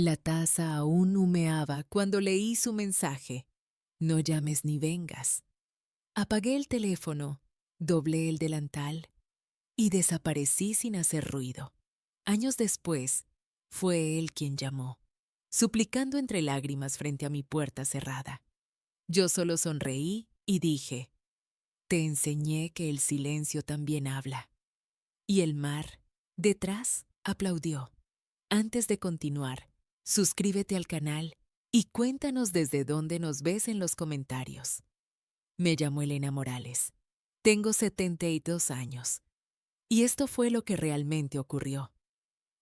La taza aún humeaba cuando leí su mensaje. No llames ni vengas. Apagué el teléfono, doblé el delantal y desaparecí sin hacer ruido. Años después, fue él quien llamó, suplicando entre lágrimas frente a mi puerta cerrada. Yo solo sonreí y dije, te enseñé que el silencio también habla. Y el mar, detrás, aplaudió. Antes de continuar, suscríbete al canal y cuéntanos desde dónde nos ves en los comentarios. Me llamo Elena Morales. Tengo 72 años. Y esto fue lo que realmente ocurrió.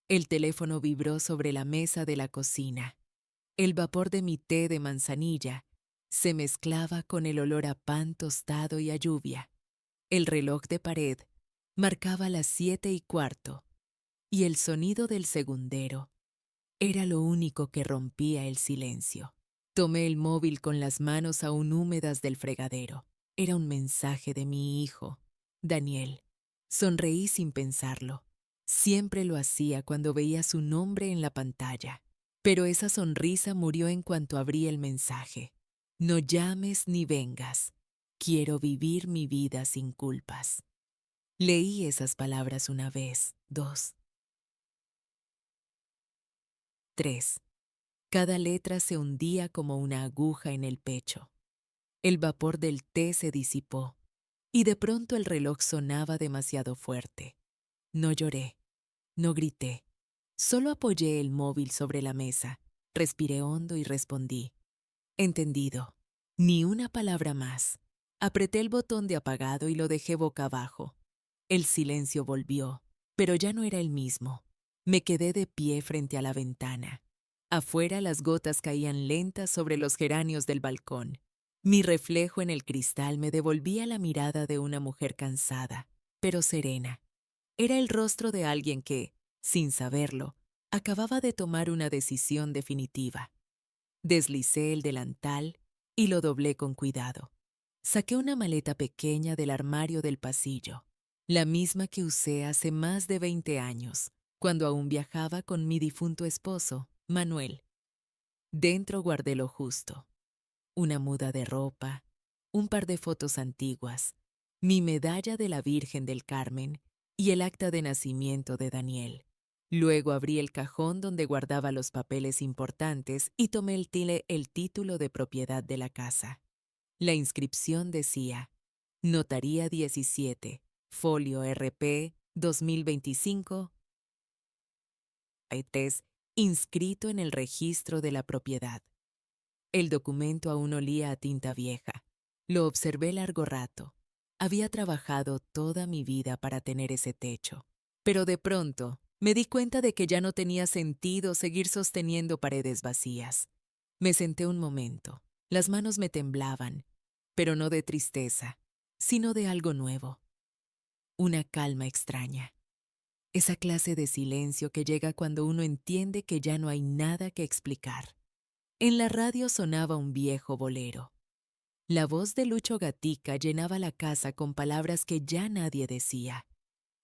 El teléfono vibró sobre la mesa de la cocina. El vapor de mi té de manzanilla se mezclaba con el olor a pan tostado y a lluvia. El reloj de pared marcaba las 7:15 y el sonido del segundero era lo único que rompía el silencio. Tomé el móvil con las manos aún húmedas del fregadero. Era un mensaje de mi hijo, Daniel. Sonreí sin pensarlo. Siempre lo hacía cuando veía su nombre en la pantalla. Pero esa sonrisa murió en cuanto abrí el mensaje. No llames ni vengas. Quiero vivir mi vida sin culpas. Leí esas palabras una vez, dos, tres. Cada letra se hundía como una aguja en el pecho. El vapor del té se disipó y de pronto el reloj sonaba demasiado fuerte. No lloré, no grité. Solo apoyé el móvil sobre la mesa, respiré hondo y respondí. Entendido. Ni una palabra más. Apreté el botón de apagado y lo dejé boca abajo. El silencio volvió, pero ya no era el mismo. Me quedé de pie frente a la ventana. Afuera las gotas caían lentas sobre los geranios del balcón. Mi reflejo en el cristal me devolvía la mirada de una mujer cansada, pero serena. Era el rostro de alguien que, sin saberlo, acababa de tomar una decisión definitiva. Deslicé el delantal y lo doblé con cuidado. Saqué una maleta pequeña del armario del pasillo, la misma que usé hace más de 20 años, cuando aún viajaba con mi difunto esposo, Manuel. Dentro guardé lo justo: una muda de ropa, un par de fotos antiguas, mi medalla de la Virgen del Carmen y el acta de nacimiento de Daniel. Luego abrí el cajón donde guardaba los papeles importantes y tomé el título de propiedad de la casa. La inscripción decía: Notaría 17, folio RP 2025, 3, inscrito en el registro de la propiedad. El documento aún olía a tinta vieja. Lo observé largo rato. Había trabajado toda mi vida para tener ese techo. Pero de pronto me di cuenta de que ya no tenía sentido seguir sosteniendo paredes vacías. Me senté un momento. Las manos me temblaban, pero no de tristeza, sino de algo nuevo. Una calma extraña. Esa clase de silencio que llega cuando uno entiende que ya no hay nada que explicar. En la radio sonaba un viejo bolero. La voz de Lucho Gatica llenaba la casa con palabras que ya nadie decía.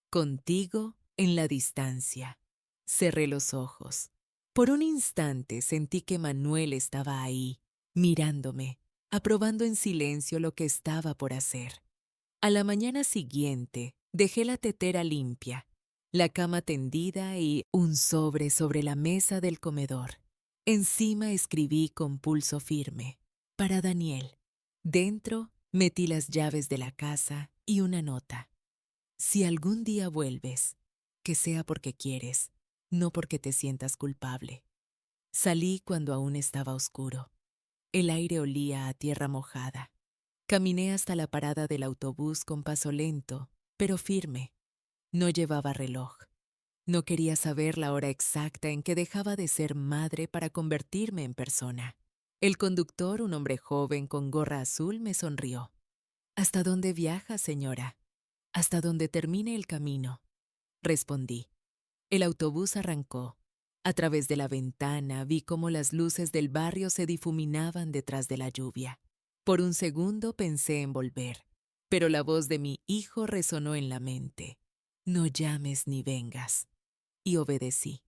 Contigo en la distancia. Cerré los ojos. Por un instante sentí que Manuel estaba ahí, mirándome, aprobando en silencio lo que estaba por hacer. A la mañana siguiente, dejé la tetera limpia, la cama tendida y un sobre la mesa del comedor. Encima escribí con pulso firme: para Daniel. Dentro metí las llaves de la casa y una nota: si algún día vuelves, que sea porque quieres, no porque te sientas culpable. Salí cuando aún estaba oscuro. El aire olía a tierra mojada. Caminé hasta la parada del autobús con paso lento, pero firme. No llevaba reloj. No quería saber la hora exacta en que dejaba de ser madre para convertirme en persona. El conductor, un hombre joven con gorra azul, me sonrió. ¿Hasta dónde viaja, señora? Hasta donde termine el camino, respondí. El autobús arrancó. A través de la ventana vi cómo las luces del barrio se difuminaban detrás de la lluvia. Por un segundo pensé en volver, pero la voz de mi hijo resonó en la mente: no llames ni vengas. Y obedecí.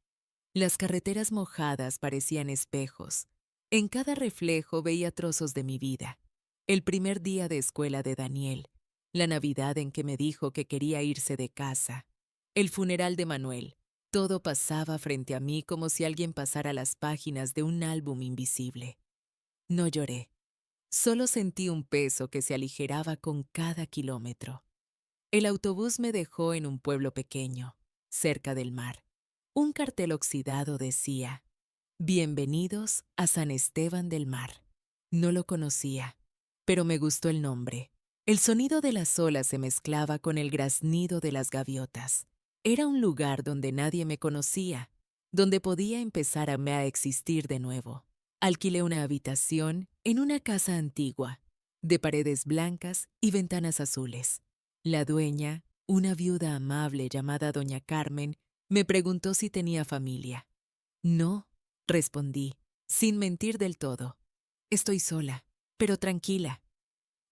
Las carreteras mojadas parecían espejos. En cada reflejo veía trozos de mi vida. El primer día de escuela de Daniel, la Navidad en que me dijo que quería irse de casa, el funeral de Manuel. Todo pasaba frente a mí como si alguien pasara las páginas de un álbum invisible. No lloré. Solo sentí un peso que se aligeraba con cada kilómetro. El autobús me dejó en un pueblo pequeño, cerca del mar. Un cartel oxidado decía: Bienvenidos a San Esteban del Mar. No lo conocía, pero me gustó el nombre. El sonido de las olas se mezclaba con el graznido de las gaviotas. Era un lugar donde nadie me conocía, donde podía empezar a existir de nuevo. Alquilé una habitación en una casa antigua, de paredes blancas y ventanas azules. La dueña, una viuda amable llamada Doña Carmen, me preguntó si tenía familia. No, respondí, sin mentir del todo. Estoy sola, pero tranquila.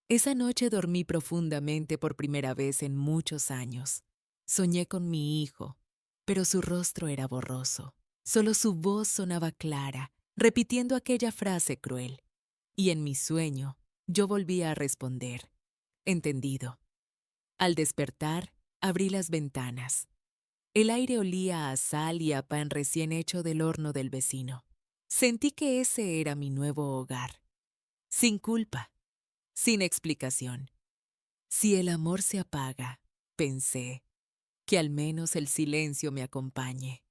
Esa noche dormí profundamente por primera vez en muchos años. Soñé con mi hijo, pero su rostro era borroso. Solo su voz sonaba clara, repitiendo aquella frase cruel. Y en mi sueño, yo volvía a responder: entendido. Al despertar, abrí las ventanas. El aire olía a sal y a pan recién hecho del horno del vecino. Sentí que ese era mi nuevo hogar. Sin culpa, sin explicación. Si el amor se apaga, pensé, que al menos el silencio me acompañe.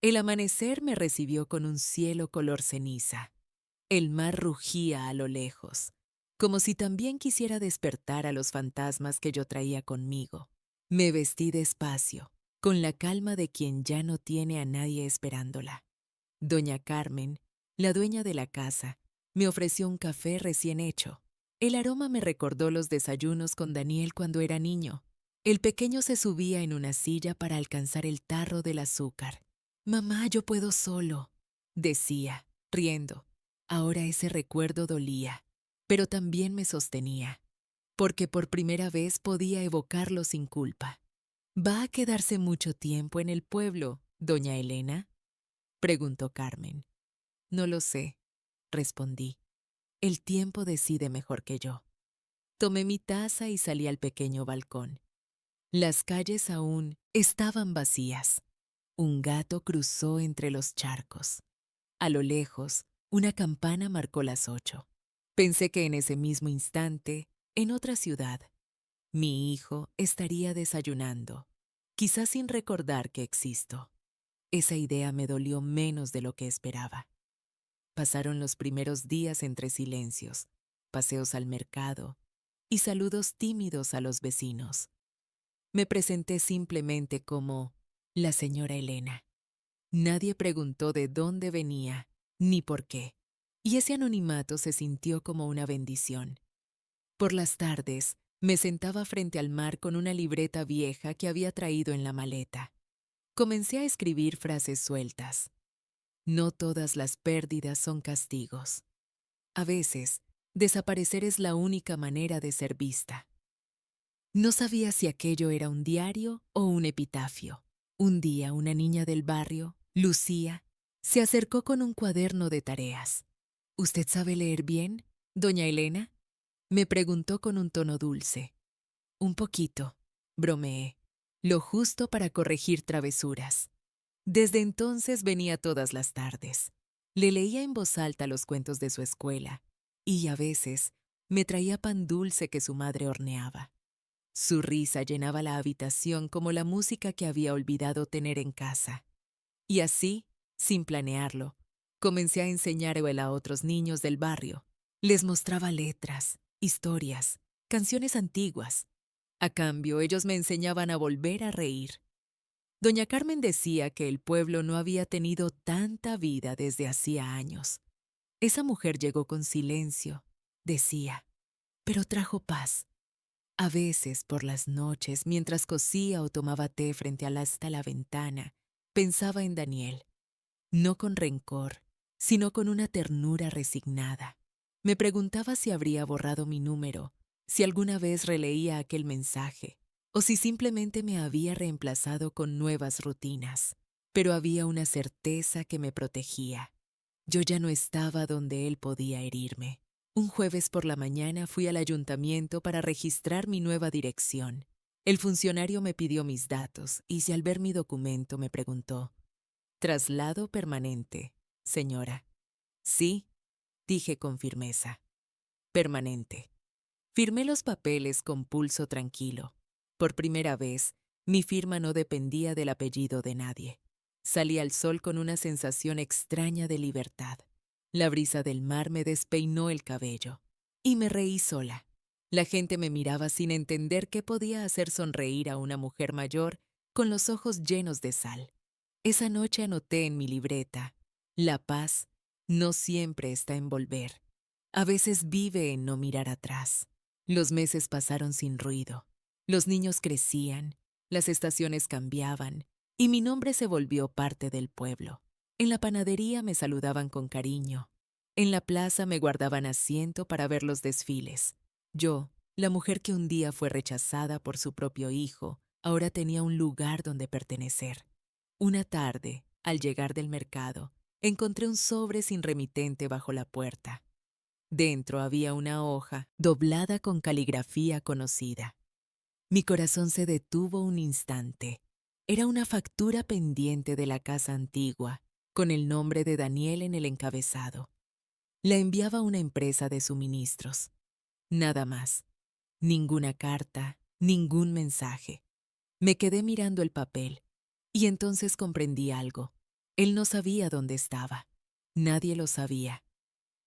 El amanecer me recibió con un cielo color ceniza. El mar rugía a lo lejos, como si también quisiera despertar a los fantasmas que yo traía conmigo. Me vestí despacio, con la calma de quien ya no tiene a nadie esperándola. Doña Carmen, la dueña de la casa, me ofreció un café recién hecho. El aroma me recordó los desayunos con Daniel cuando era niño. El pequeño se subía en una silla para alcanzar el tarro del azúcar. «Mamá, yo puedo solo», decía, riendo. Ahora ese recuerdo dolía, pero también me sostenía, porque por primera vez podía evocarlo sin culpa. «¿Va a quedarse mucho tiempo en el pueblo, doña Elena?», preguntó Carmen. «No lo sé», respondí. «El tiempo decide mejor que yo». Tomé mi taza y salí al pequeño balcón. Las calles aún estaban vacías. Un gato cruzó entre los charcos. A lo lejos, una campana marcó las 8. Pensé que en ese mismo instante, en otra ciudad, mi hijo estaría desayunando, quizás sin recordar que existo. Esa idea me dolió menos de lo que esperaba. Pasaron los primeros días entre silencios, paseos al mercado y saludos tímidos a los vecinos. Me presenté simplemente como la señora Elena. Nadie preguntó de dónde venía ni por qué, y ese anonimato se sintió como una bendición. Por las tardes, me sentaba frente al mar con una libreta vieja que había traído en la maleta. Comencé a escribir frases sueltas. No todas las pérdidas son castigos. A veces, desaparecer es la única manera de ser vista. No sabía si aquello era un diario o un epitafio. Un día una niña del barrio, Lucía, se acercó con un cuaderno de tareas. «¿Usted sabe leer bien, doña Elena?», me preguntó con un tono dulce. «Un poquito», bromeé, «lo justo para corregir travesuras». Desde entonces venía todas las tardes. Le leía en voz alta los cuentos de su escuela y a veces me traía pan dulce que su madre horneaba. Su risa llenaba la habitación como la música que había olvidado tener en casa. Y así, sin planearlo, comencé a enseñarle a otros niños del barrio. Les mostraba letras, historias, canciones antiguas. A cambio, ellos me enseñaban a volver a reír. Doña Carmen decía que el pueblo no había tenido tanta vida desde hacía años. Esa mujer llegó con silencio, decía, pero trajo paz. A veces, por las noches, mientras cosía o tomaba té frente hasta la ventana, pensaba en Daniel, no con rencor, sino con una ternura resignada. Me preguntaba si habría borrado mi número, si alguna vez releía aquel mensaje, o si simplemente me había reemplazado con nuevas rutinas. pero había una certeza que me protegía. Yo ya no estaba donde él podía herirme. Un jueves por la mañana fui al ayuntamiento para registrar mi nueva dirección. El funcionario me pidió mis datos y al ver mi documento me preguntó: «¿Traslado permanente, señora?» «Sí», dije con firmeza. «Permanente». Firmé los papeles con pulso tranquilo. Por primera vez, mi firma no dependía del apellido de nadie. Salí al sol con una sensación extraña de libertad. La brisa del mar me despeinó el cabello. Y me reí sola. La gente me miraba sin entender qué podía hacer sonreír a una mujer mayor con los ojos llenos de sal. Esa noche anoté en mi libreta: la paz no siempre está en volver. A veces vive en no mirar atrás. Los meses pasaron sin ruido. Los niños crecían, las estaciones cambiaban, y mi nombre se volvió parte del pueblo. En la panadería me saludaban con cariño. En la plaza me guardaban asiento para ver los desfiles. Yo, la mujer que un día fue rechazada por su propio hijo, ahora tenía un lugar donde pertenecer. Una tarde, al llegar del mercado, encontré un sobre sin remitente bajo la puerta. Dentro había una hoja doblada con caligrafía conocida. Mi corazón se detuvo un instante. Era una factura pendiente de la casa antigua, con el nombre de Daniel en el encabezado. La enviaba una empresa de suministros. Nada más. Ninguna carta, ningún mensaje. Me quedé mirando el papel, y entonces comprendí algo. Él no sabía dónde estaba. Nadie lo sabía.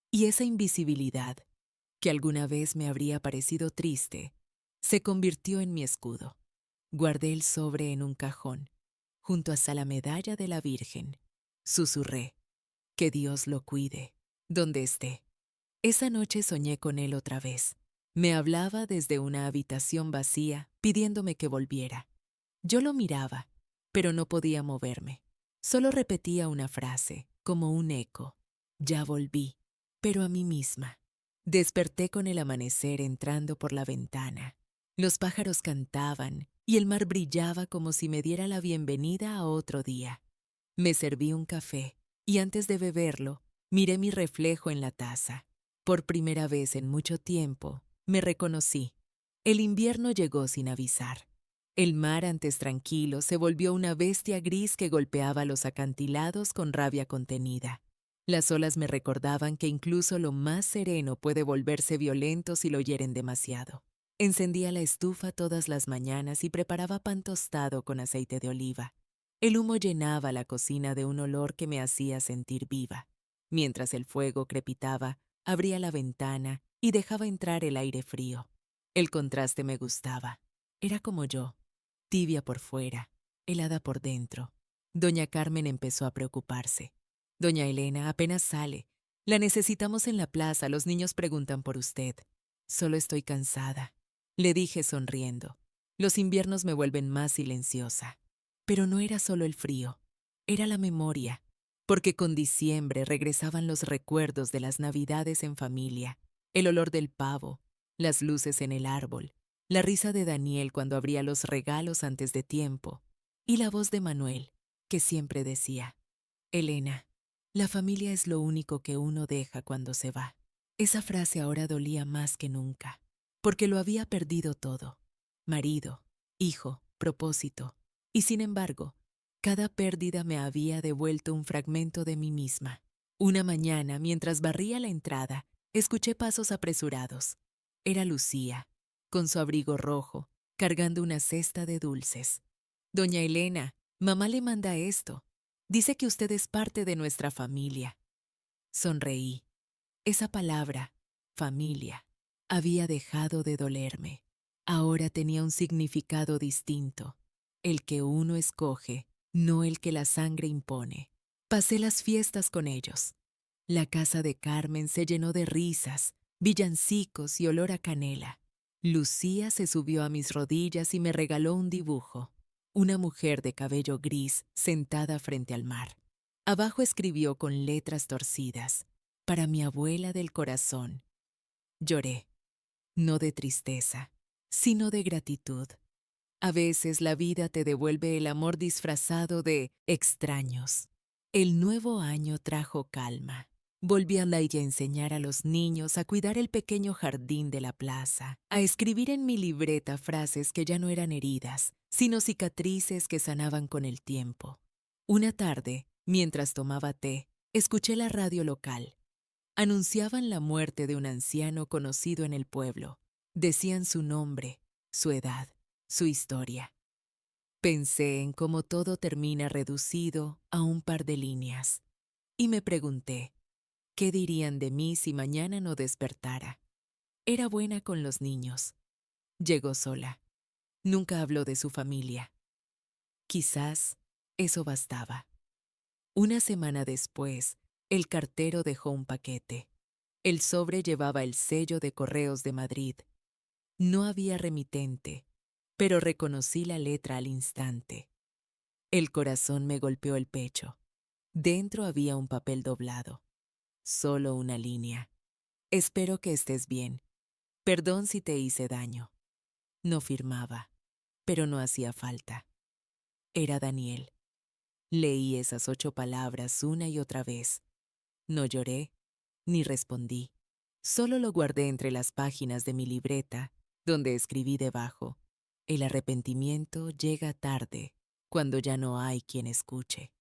Y esa invisibilidad, que alguna vez me habría parecido triste, se convirtió en mi escudo. Guardé el sobre en un cajón, junto hasta la medalla de la Virgen. Susurré: «Que Dios lo cuide, donde esté». Esa noche soñé con él otra vez. Me hablaba desde una habitación vacía, pidiéndome que volviera. Yo lo miraba, pero no podía moverme. Solo repetía una frase, como un eco: «Ya volví», pero a mí misma. Desperté con el amanecer entrando por la ventana. Los pájaros cantaban y el mar brillaba como si me diera la bienvenida a otro día. Me serví un café y antes de beberlo, miré mi reflejo en la taza. Por primera vez en mucho tiempo, me reconocí. El invierno llegó sin avisar. El mar, antes tranquilo, se volvió una bestia gris que golpeaba los acantilados con rabia contenida. Las olas me recordaban que incluso lo más sereno puede volverse violento si lo hieren demasiado. Encendía la estufa todas las mañanas y preparaba pan tostado con aceite de oliva. El humo llenaba la cocina de un olor que me hacía sentir viva. Mientras el fuego crepitaba, abría la ventana y dejaba entrar el aire frío. El contraste me gustaba. Era como yo, tibia por fuera, helada por dentro. Doña Carmen empezó a preocuparse. «Doña Elena, apenas sale. La necesitamos en la plaza, los niños preguntan por usted». «Solo estoy cansada», le dije sonriendo. Los inviernos me vuelven más silenciosa. Pero no era solo el frío, era la memoria, porque con diciembre regresaban los recuerdos de las Navidades en familia, el olor del pavo, las luces en el árbol, la risa de Daniel cuando abría los regalos antes de tiempo, y la voz de Manuel, que siempre decía: «Elena, la familia es lo único que uno deja cuando se va». Esa frase ahora dolía más que nunca, porque lo había perdido todo: marido, hijo, propósito. Y sin embargo, cada pérdida me había devuelto un fragmento de mí misma. Una mañana, mientras barría la entrada, escuché pasos apresurados. Era Lucía, con su abrigo rojo, cargando una cesta de dulces. «Doña Elena, mamá le manda esto. Dice que usted es parte de nuestra familia». Sonreí. Esa palabra, familia, había dejado de dolerme. Ahora tenía un significado distinto: el que uno escoge, no el que la sangre impone. Pasé las fiestas con ellos. La casa de Carmen se llenó de risas, villancicos y olor a canela. Lucía se subió a mis rodillas y me regaló un dibujo: una mujer de cabello gris sentada frente al mar. Abajo escribió con letras torcidas: «Para mi abuela del corazón». Lloré, no de tristeza, sino de gratitud. A veces la vida te devuelve el amor disfrazado de extraños. El nuevo año trajo calma. Volví a y a enseñar a los niños a cuidar el pequeño jardín de la plaza, a escribir en mi libreta frases que ya no eran heridas, sino cicatrices que sanaban con el tiempo. Una tarde, mientras tomaba té, escuché la radio local. Anunciaban la muerte de un anciano conocido en el pueblo. Decían su nombre, su edad, su historia. Pensé en cómo todo termina reducido a un par de líneas. Y me pregunté, ¿qué dirían de mí si mañana no despertara? Era buena con los niños. Llegó sola. Nunca habló de su familia. Quizás eso bastaba. Una semana después, el cartero dejó un paquete. El sobre llevaba el sello de Correos de Madrid. No había remitente, pero reconocí la letra al instante. El corazón me golpeó el pecho. Dentro había un papel doblado. Solo una línea. Espero que estés bien. Perdón si te hice daño. No firmaba, pero no hacía falta. Era Daniel. Leí esas 8 palabras una y otra vez. No lloré, ni respondí. Solo lo guardé entre las páginas de mi libreta, donde escribí debajo: el arrepentimiento llega tarde, cuando ya no hay quien escuche.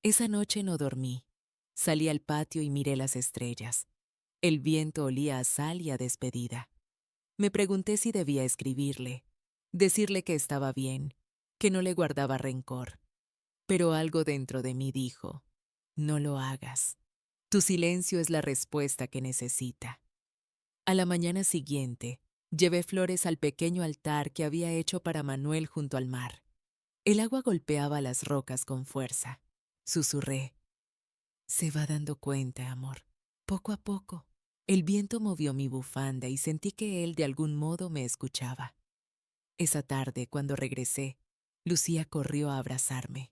Esa noche no dormí. Salí al patio y miré las estrellas. El viento olía a sal y a despedida. Me pregunté si debía escribirle, decirle que estaba bien, que no le guardaba rencor. Pero algo dentro de mí dijo: no lo hagas. Tu silencio es la respuesta que necesita. A la mañana siguiente, llevé flores al pequeño altar que había hecho para Manuel junto al mar. El agua golpeaba las rocas con fuerza. Susurré: se va dando cuenta, amor. Poco a poco. El viento movió mi bufanda y sentí que él de algún modo me escuchaba. Esa tarde, cuando regresé, Lucía corrió a abrazarme.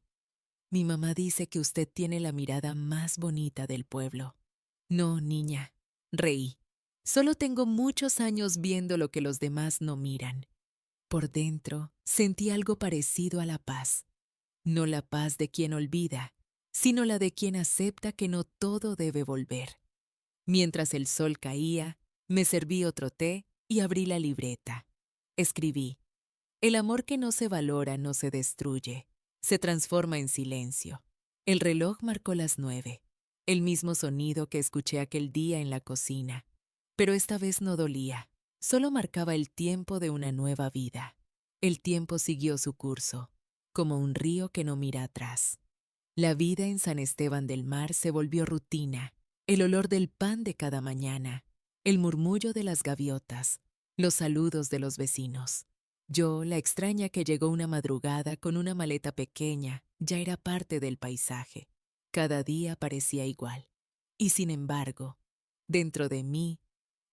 Mi mamá dice que usted tiene la mirada más bonita del pueblo. No, niña, reí. Solo tengo muchos años viendo lo que los demás no miran. Por dentro, sentí algo parecido a la paz. No la paz de quien olvida, sino la de quien acepta que no todo debe volver. Mientras el sol caía, me serví otro té y abrí la libreta. Escribí: el amor que no se valora no se destruye, se transforma en silencio. El reloj marcó las 9, el mismo sonido que escuché aquel día en la cocina. Pero esta vez no dolía, solo marcaba el tiempo de una nueva vida. El tiempo siguió su curso, como un río que no mira atrás. La vida en San Esteban del Mar se volvió rutina, el olor del pan de cada mañana, el murmullo de las gaviotas, los saludos de los vecinos. Yo, la extraña que llegó una madrugada con una maleta pequeña, ya era parte del paisaje. Cada día parecía igual. Y sin embargo, dentro de mí,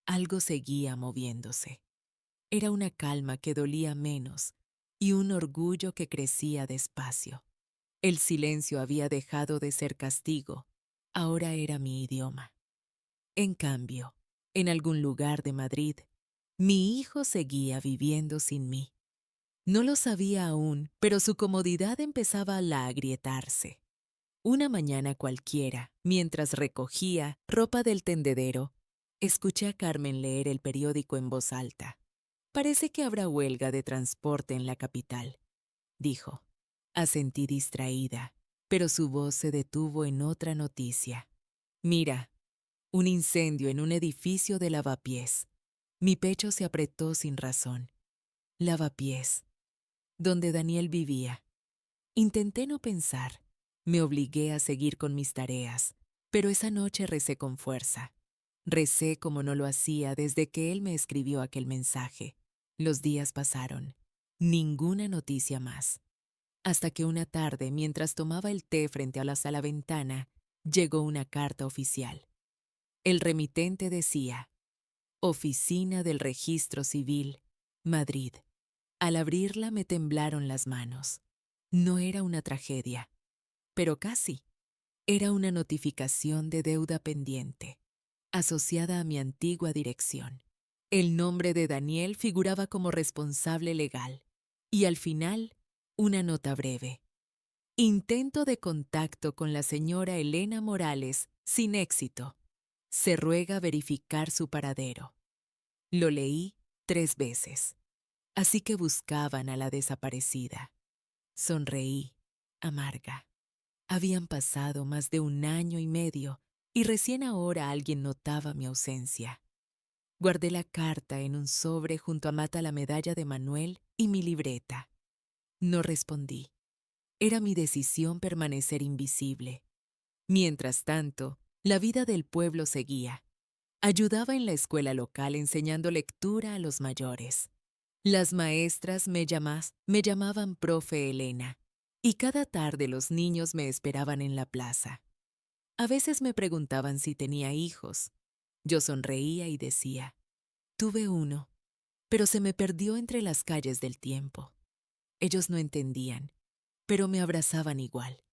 algo seguía moviéndose. Era una calma que dolía menos y un orgullo que crecía despacio. El silencio había dejado de ser castigo, ahora era mi idioma. En cambio, en algún lugar de Madrid, mi hijo seguía viviendo sin mí. No lo sabía aún, pero su comodidad empezaba a agrietarse. Una mañana cualquiera, mientras recogía ropa del tendedero, escuché a Carmen leer el periódico en voz alta. Parece que habrá huelga de transporte en la capital, dijo. Asentí distraída, pero su voz se detuvo en otra noticia. Mira, un incendio en un edificio de Lavapiés. Mi pecho se apretó sin razón. Lavapiés, donde Daniel vivía. Intenté no pensar. Me obligué a seguir con mis tareas, pero esa noche recé con fuerza. Recé como no lo hacía desde que él me escribió aquel mensaje. Los días pasaron. Ninguna noticia más. Hasta que una tarde, mientras tomaba el té frente a la sala-ventana, llegó una carta oficial. El remitente decía: Oficina del Registro Civil, Madrid. Al abrirla me temblaron las manos. No era una tragedia, pero casi. Era una notificación de deuda pendiente, asociada a mi antigua dirección. El nombre de Daniel figuraba como responsable legal. Y al final, una nota breve. Intento de contacto con la señora Elena Morales sin éxito. Se ruega verificar su paradero. Lo leí 3 veces. Así que buscaban a la desaparecida. Sonreí, amarga. Habían pasado más de 1 año y medio y recién ahora alguien notaba mi ausencia. Guardé la carta en un sobre junto a Mata la medalla de Manuel y mi libreta. No respondí. Era mi decisión permanecer invisible. Mientras tanto, la vida del pueblo seguía. Ayudaba en la escuela local enseñando lectura a los mayores. Las maestras me llamaban Profe Elena, y cada tarde los niños me esperaban en la plaza. A veces me preguntaban si tenía hijos. Yo sonreía y decía, tuve uno, pero se me perdió entre las calles del tiempo. Ellos no entendían, pero me abrazaban igual.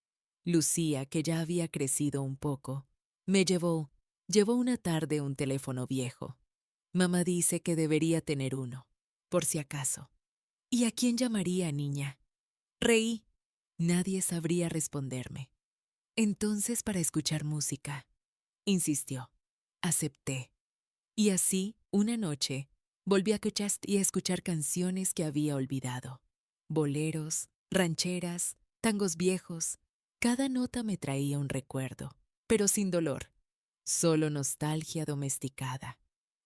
Lucía, que ya había crecido un poco, me llevó una tarde un teléfono viejo. Mamá dice que debería tener uno, por si acaso. ¿Y a quién llamaría, niña? Reí. Nadie sabría responderme. Entonces, para escuchar música. Insistió. Acepté. Y así, una noche, volví a escuchar canciones que había olvidado. Boleros, rancheras, tangos viejos. Cada nota me traía un recuerdo, pero sin dolor. Solo nostalgia domesticada.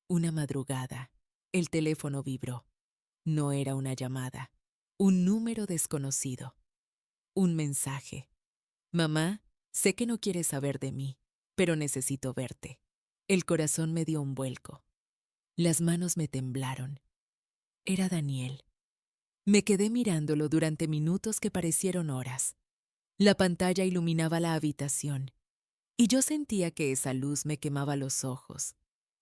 Una madrugada, el teléfono vibró. No era una llamada, un número desconocido. Un mensaje. Mamá, sé que no quieres saber de mí, pero necesito verte. El corazón me dio un vuelco. Las manos me temblaron. Era Daniel. Me quedé mirándolo durante minutos que parecieron horas. La pantalla iluminaba la habitación, y yo sentía que esa luz me quemaba los ojos.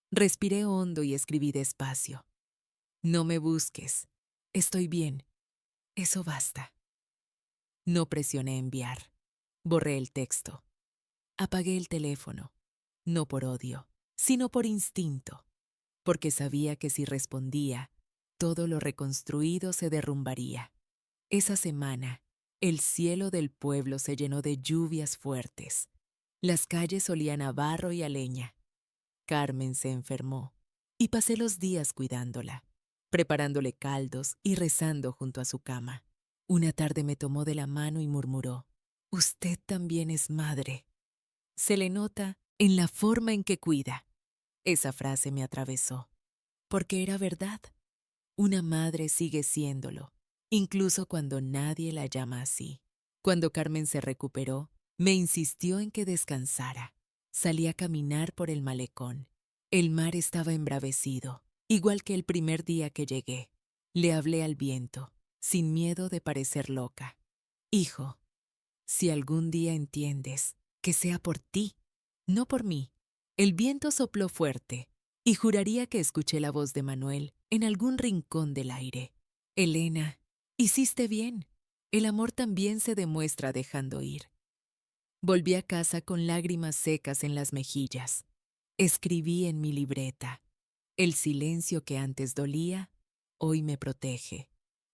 Respiré hondo y escribí despacio. No me busques. Estoy bien. Eso basta. No presioné enviar. Borré el texto. Apagué el teléfono, no por odio, sino por instinto, porque sabía que si respondía, todo lo reconstruido se derrumbaría. Esa semana, el cielo del pueblo se llenó de lluvias fuertes. Las calles olían a barro y a leña. Carmen se enfermó y pasé los días cuidándola, preparándole caldos y rezando junto a su cama. Una tarde me tomó de la mano y murmuró, «Usted también es madre». Se le nota en la forma en que cuida. Esa frase me atravesó, porque era verdad. Una madre sigue siéndolo, incluso cuando nadie la llama así. Cuando Carmen se recuperó, me insistió en que descansara. Salí a caminar por el malecón. El mar estaba embravecido, igual que el primer día que llegué. Le hablé al viento, sin miedo de parecer loca. Hijo, si algún día entiendes, que sea por ti, no por mí. El viento sopló fuerte, y juraría que escuché la voz de Manuel en algún rincón del aire. Elena, hiciste bien. El amor también se demuestra dejando ir. Volví a casa con lágrimas secas en las mejillas. Escribí en mi libreta. El silencio que antes dolía, hoy me protege.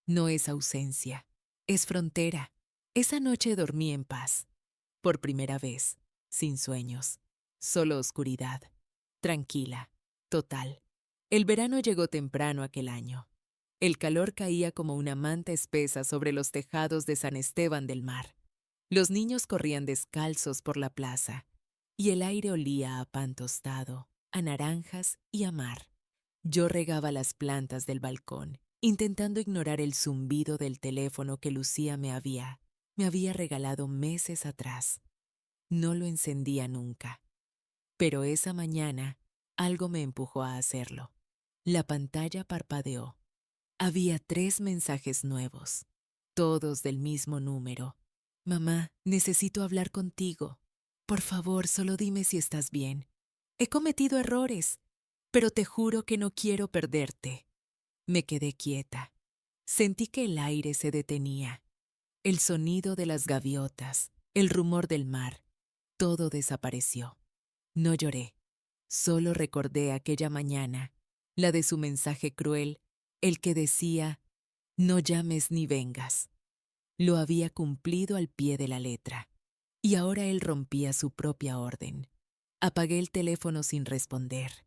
No es ausencia, es frontera. Esa noche dormí en paz. Por primera vez, sin sueños, solo oscuridad. Tranquila, total. El verano llegó temprano aquel año. El calor caía como una manta espesa sobre los tejados de San Esteban del Mar. Los niños corrían descalzos por la plaza, y el aire olía a pan tostado, a naranjas y a mar. Yo regaba las plantas del balcón, intentando ignorar el zumbido del teléfono que Lucía me había regalado meses atrás. No lo encendía nunca. Pero esa mañana, algo me empujó a hacerlo. La pantalla parpadeó. Había 3 mensajes nuevos, todos del mismo número. Mamá, necesito hablar contigo. Por favor, solo dime si estás bien. He cometido errores, pero te juro que no quiero perderte. Me quedé quieta. Sentí que el aire se detenía. El sonido de las gaviotas, el rumor del mar, todo desapareció. No lloré, solo recordé aquella mañana, la de su mensaje cruel, el que decía, No llames ni vengas. Lo había cumplido al pie de la letra. Y ahora él rompía su propia orden. Apagué el teléfono sin responder.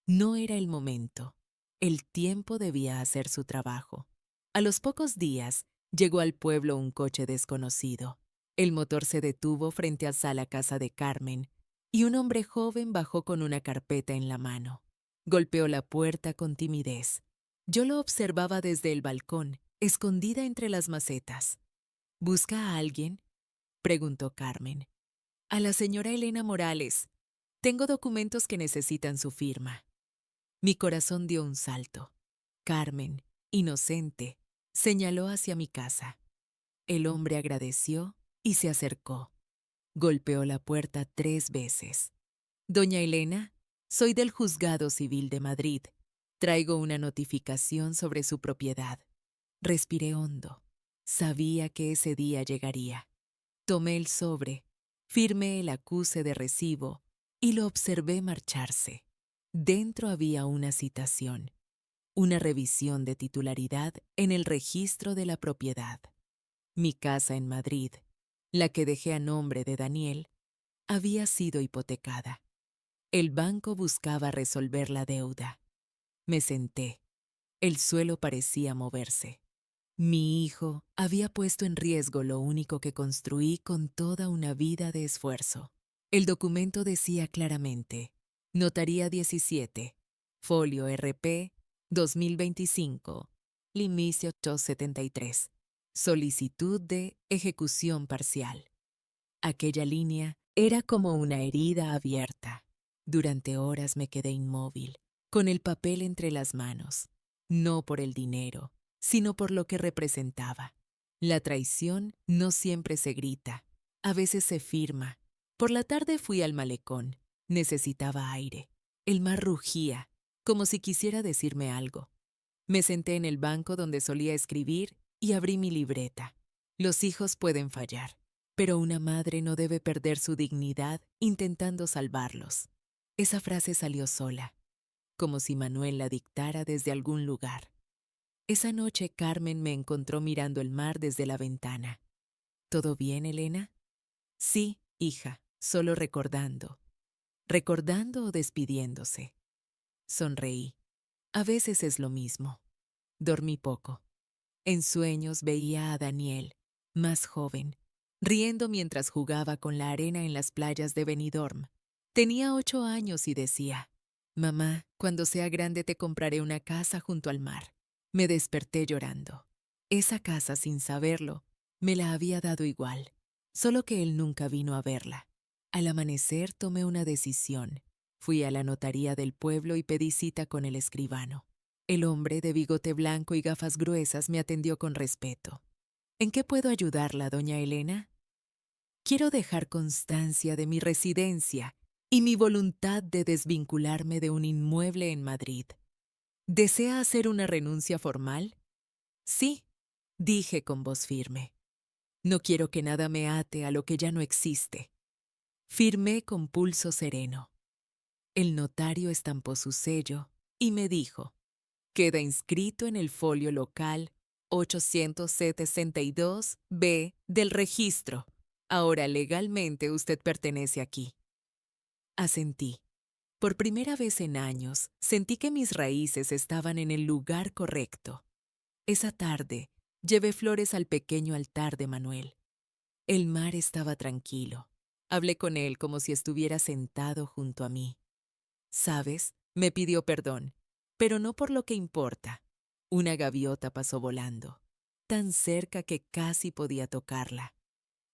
No era el momento. El tiempo debía hacer su trabajo. A los pocos días, llegó al pueblo un coche desconocido. El motor se detuvo frente a la casa de Carmen, y un hombre joven bajó con una carpeta en la mano. Golpeó la puerta con timidez. Yo lo observaba desde el balcón, escondida entre las macetas. ¿Busca a alguien?, preguntó Carmen. A la señora Elena Morales. Tengo documentos que necesitan su firma. Mi corazón dio un salto. Carmen, inocente, señaló hacia mi casa. El hombre agradeció y se acercó. Golpeó la puerta 3 veces. Doña Elena, soy del Juzgado Civil de Madrid. Traigo una notificación sobre su propiedad. Respiré hondo. Sabía que ese día llegaría. Tomé el sobre, firmé el acuse de recibo y lo observé marcharse. Dentro había una citación, una revisión de titularidad en el registro de la propiedad. Mi casa en Madrid, la que dejé a nombre de Daniel, había sido hipotecada. El banco buscaba resolver la deuda. Me senté. El suelo parecía moverse. Mi hijo había puesto en riesgo lo único que construí con toda una vida de esfuerzo. El documento decía claramente: Notaría 17, folio RP 2025, limicio 873, solicitud de ejecución parcial. Aquella línea era como una herida abierta. Durante horas me quedé inmóvil, con el papel entre las manos, no por el dinero, sino por lo que representaba. La traición no siempre se grita, a veces se firma. Por la tarde fui al malecón. Necesitaba aire. El mar rugía, como si quisiera decirme algo. Me senté en el banco donde solía escribir y abrí mi libreta. Los hijos pueden fallar, pero una madre no debe perder su dignidad intentando salvarlos. Esa frase salió sola, como si Manuel la dictara desde algún lugar. Esa noche Carmen me encontró mirando el mar desde la ventana. ¿Todo bien, Elena? Sí, hija, solo recordando. ¿Recordando o despidiéndose? Sonreí. A veces es lo mismo. Dormí poco. En sueños veía a Daniel, más joven, riendo mientras jugaba con la arena en las playas de Benidorm. Tenía 8 años y decía: «Mamá, cuando sea grande te compraré una casa junto al mar». Me desperté llorando. Esa casa, sin saberlo, me la había dado igual, solo que él nunca vino a verla. Al amanecer tomé una decisión. Fui a la notaría del pueblo y pedí cita con el escribano. El hombre de bigote blanco y gafas gruesas me atendió con respeto. ¿En qué puedo ayudarla, doña Elena? Quiero dejar constancia de mi residencia y mi voluntad de desvincularme de un inmueble en Madrid. ¿Desea hacer una renuncia formal? Sí, dije con voz firme. No quiero que nada me ate a lo que ya no existe. Firmé con pulso sereno. El notario estampó su sello y me dijo: queda inscrito en el folio local 862-B del registro. Ahora legalmente usted pertenece aquí. Asentí. Por primera vez en años, sentí que mis raíces estaban en el lugar correcto. Esa tarde, llevé flores al pequeño altar de Manuel. El mar estaba tranquilo. Hablé con él como si estuviera sentado junto a mí. ¿Sabes? Me pidió perdón, pero no por lo que importa. Una gaviota pasó volando, tan cerca que casi podía tocarla.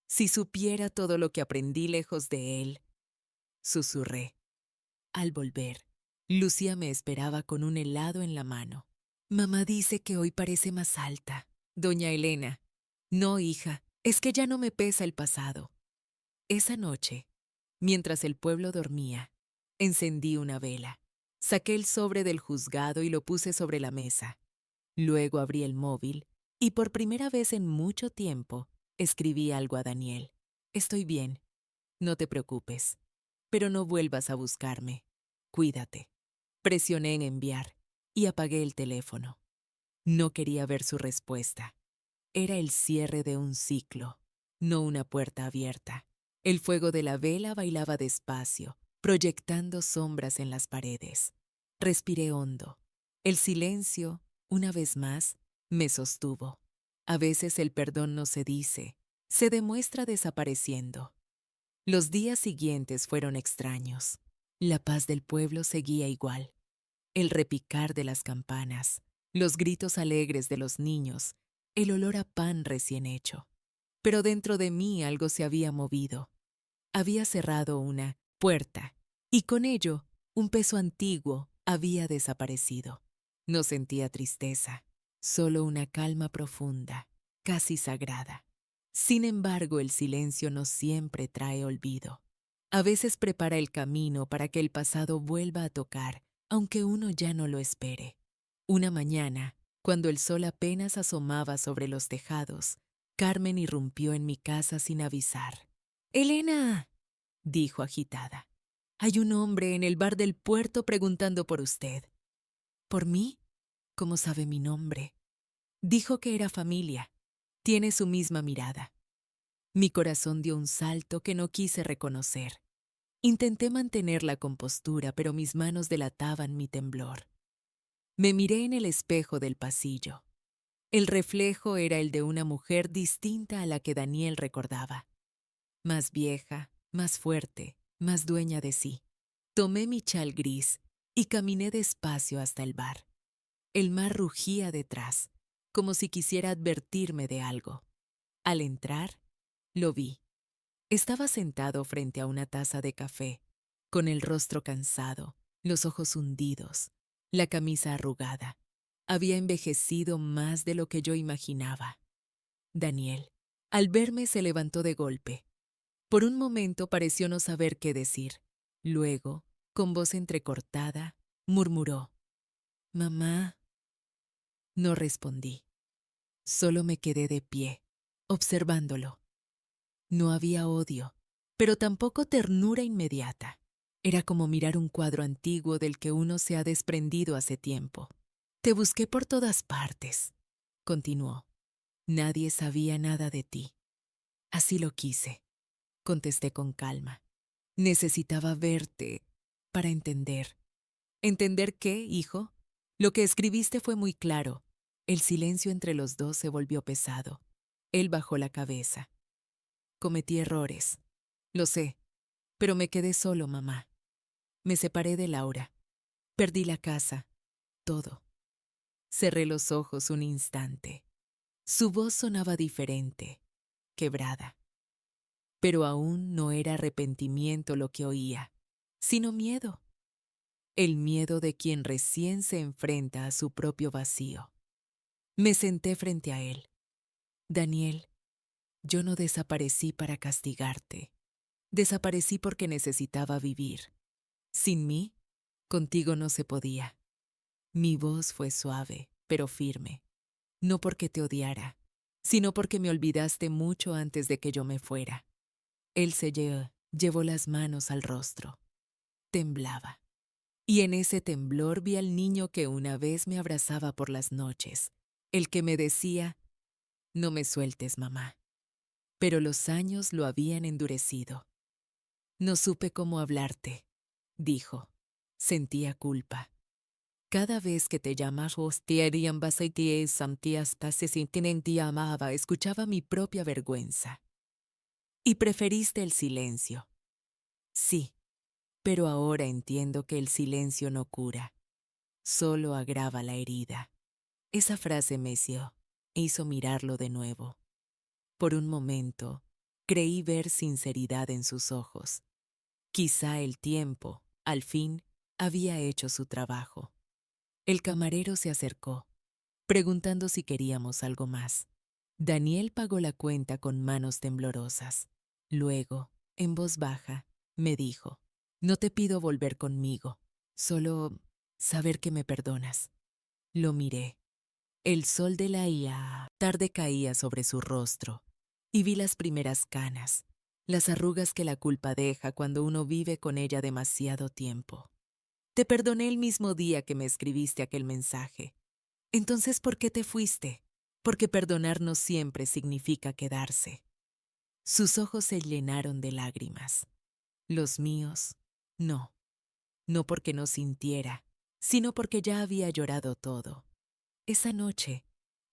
Si supiera todo lo que aprendí lejos de él, susurré. Al volver, Lucía me esperaba con un helado en la mano. Mamá dice que hoy parece más alta. Doña Elena. No, hija, es que ya no me pesa el pasado. Esa noche, mientras el pueblo dormía, encendí una vela. Saqué el sobre del juzgado y lo puse sobre la mesa. Luego abrí el móvil y por primera vez en mucho tiempo escribí algo a Daniel. Estoy bien, no te preocupes, pero no vuelvas a buscarme. Cuídate. Presioné en enviar y apagué el teléfono. No quería ver su respuesta. Era el cierre de un ciclo, no una puerta abierta. El fuego de la vela bailaba despacio, proyectando sombras en las paredes. Respiré hondo. El silencio, una vez más, me sostuvo. A veces el perdón no se dice, se demuestra desapareciendo. Los días siguientes fueron extraños. La paz del pueblo seguía igual. El repicar de las campanas, los gritos alegres de los niños, el olor a pan recién hecho. Pero dentro de mí algo se había movido. Había cerrado una puerta y con ello un peso antiguo había desaparecido. No sentía tristeza, solo una calma profunda, casi sagrada. Sin embargo, el silencio no siempre trae olvido. A veces prepara el camino para que el pasado vuelva a tocar, aunque uno ya no lo espere. Una mañana, cuando el sol apenas asomaba sobre los tejados, Carmen irrumpió en mi casa sin avisar. «Elena», dijo agitada, «hay un hombre en el bar del puerto preguntando por usted». «¿Por mí? ¿Cómo sabe mi nombre?» Dijo que era familia. Tiene su misma mirada. Mi corazón dio un salto que no quise reconocer. Intenté mantener la compostura, pero mis manos delataban mi temblor. Me miré en el espejo del pasillo. El reflejo era el de una mujer distinta a la que Daniel recordaba. Más vieja, más fuerte, más dueña de sí. Tomé mi chal gris y caminé despacio hasta el bar. El mar rugía detrás, como si quisiera advertirme de algo. Al entrar, lo vi. Estaba sentado frente a una taza de café, con el rostro cansado, los ojos hundidos, la camisa arrugada. Había envejecido más de lo que yo imaginaba. Daniel, al verme, se levantó de golpe. Por un momento pareció no saber qué decir. Luego, con voz entrecortada, murmuró: «Mamá». No respondí. Solo me quedé de pie, observándolo. No había odio, pero tampoco ternura inmediata. Era como mirar un cuadro antiguo del que uno se ha desprendido hace tiempo. «Te busqué por todas partes», continuó. «Nadie sabía nada de ti. Así lo quise», contesté con calma. «Necesitaba verte para entender». «¿Entender qué, hijo? Lo que escribiste fue muy claro». El silencio entre los dos se volvió pesado. Él bajó la cabeza. «Cometí errores. Lo sé, pero me quedé solo, mamá. Me separé de Laura. Perdí la casa. Todo». Cerré los ojos un instante. Su voz sonaba diferente, quebrada. Pero aún no era arrepentimiento lo que oía, sino miedo. El miedo de quien recién se enfrenta a su propio vacío. Me senté frente a él. «Daniel, yo no desaparecí para castigarte. Desaparecí porque necesitaba vivir. Sin mí, contigo no se podía». Mi voz fue suave, pero firme. No porque te odiara, sino porque me olvidaste mucho antes de que yo me fuera. Él llevó las manos al rostro. Temblaba. Y en ese temblor vi al niño que una vez me abrazaba por las noches, el que me decía: «No me sueltes, mamá». Pero los años lo habían endurecido. «No supe cómo hablarte», dijo. Sentía culpa. «Cada vez que te llamas hostierian basaitie santias pases intinenti amaba», escuchaba mi propia vergüenza. «Y preferiste el silencio». «Sí, pero ahora entiendo que el silencio no cura, solo agrava la herida». Esa frase me hizo mirarlo de nuevo. Por un momento, creí ver sinceridad en sus ojos. Quizá el tiempo, al fin, había hecho su trabajo. El camarero se acercó, preguntando si queríamos algo más. Daniel pagó la cuenta con manos temblorosas. Luego, en voz baja, me dijo: «No te pido volver conmigo, solo saber que me perdonas». Lo miré. El sol de la tarde caía sobre su rostro y vi las primeras canas, las arrugas que la culpa deja cuando uno vive con ella demasiado tiempo. «Te perdoné el mismo día que me escribiste aquel mensaje. Entonces, ¿por qué te fuiste? Porque perdonar no siempre significa quedarse. Sus ojos se llenaron de lágrimas. Los míos, no. No porque no sintiera, sino porque ya había llorado todo. Esa noche,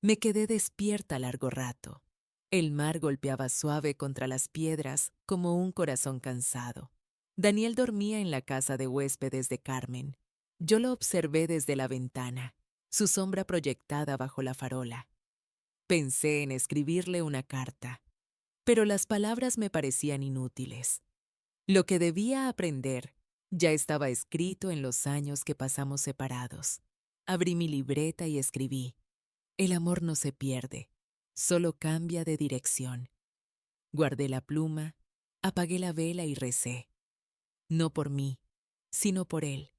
me quedé despierta largo rato. El mar golpeaba suave contra las piedras como un corazón cansado. Daniel dormía en la casa de huéspedes de Carmen. Yo lo observé desde la ventana, su sombra proyectada bajo la farola. Pensé en escribirle una carta, pero las palabras me parecían inútiles. Lo que debía aprender ya estaba escrito en los años que pasamos separados. Abrí mi libreta y escribí: el amor no se pierde, solo cambia de dirección. Guardé la pluma, apagué la vela y recé. No por mí, sino por él,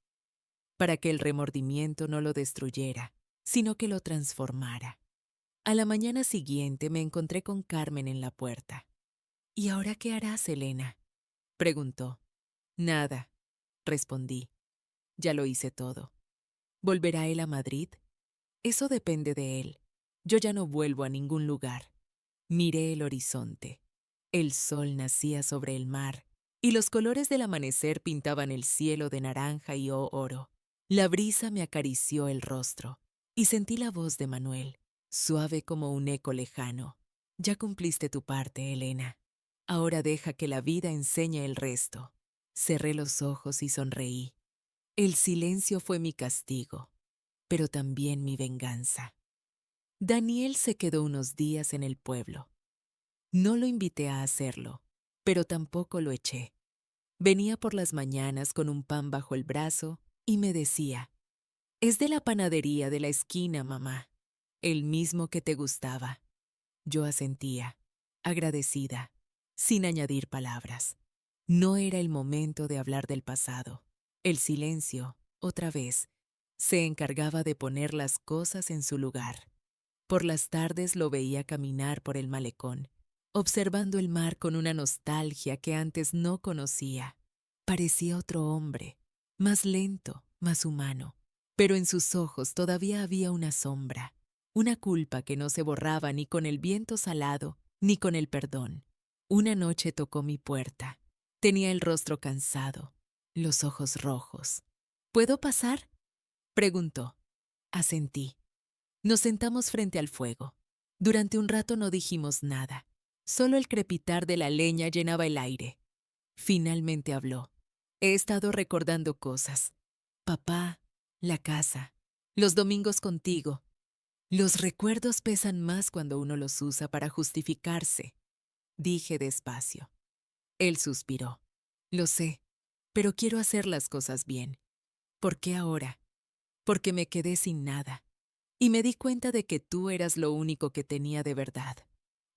para que el remordimiento no lo destruyera, sino que lo transformara. A la mañana siguiente me encontré con Carmen en la puerta. ¿Y ahora qué harás, Elena?, preguntó. Nada, respondí. Ya lo hice todo. ¿Volverá él a Madrid? Eso depende de él. Yo ya no vuelvo a ningún lugar. Miré el horizonte. El sol nacía sobre el mar, y los colores del amanecer pintaban el cielo de naranja y oro. La brisa me acarició el rostro, y sentí la voz de Manuel, suave como un eco lejano. Ya cumpliste tu parte, Elena. Ahora deja que la vida enseñe el resto. Cerré los ojos y sonreí. El silencio fue mi castigo, pero también mi venganza. Daniel se quedó unos días en el pueblo. No lo invité a hacerlo, pero tampoco lo eché. Venía por las mañanas con un pan bajo el brazo y me decía: es de la panadería de la esquina, mamá, el mismo que te gustaba. Yo asentía, agradecida, sin añadir palabras. No era el momento de hablar del pasado. El silencio, otra vez, se encargaba de poner las cosas en su lugar. Por las tardes lo veía caminar por el malecón, observando el mar con una nostalgia que antes no conocía. Parecía otro hombre, más lento, más humano, pero en sus ojos todavía había una sombra, una culpa que no se borraba ni con el viento salado, ni con el perdón. Una noche tocó mi puerta. Tenía el rostro cansado, los ojos rojos. ¿Puedo pasar?, preguntó. Asentí. Nos sentamos frente al fuego. Durante un rato no dijimos nada. Solo el crepitar de la leña llenaba el aire. Finalmente habló. He estado recordando cosas. Papá, la casa, los domingos contigo. Los recuerdos pesan más cuando uno los usa para justificarse, dije despacio. Él suspiró. Lo sé, pero quiero hacer las cosas bien. ¿Por qué ahora? Porque me quedé sin nada. Y me di cuenta de que tú eras lo único que tenía de verdad.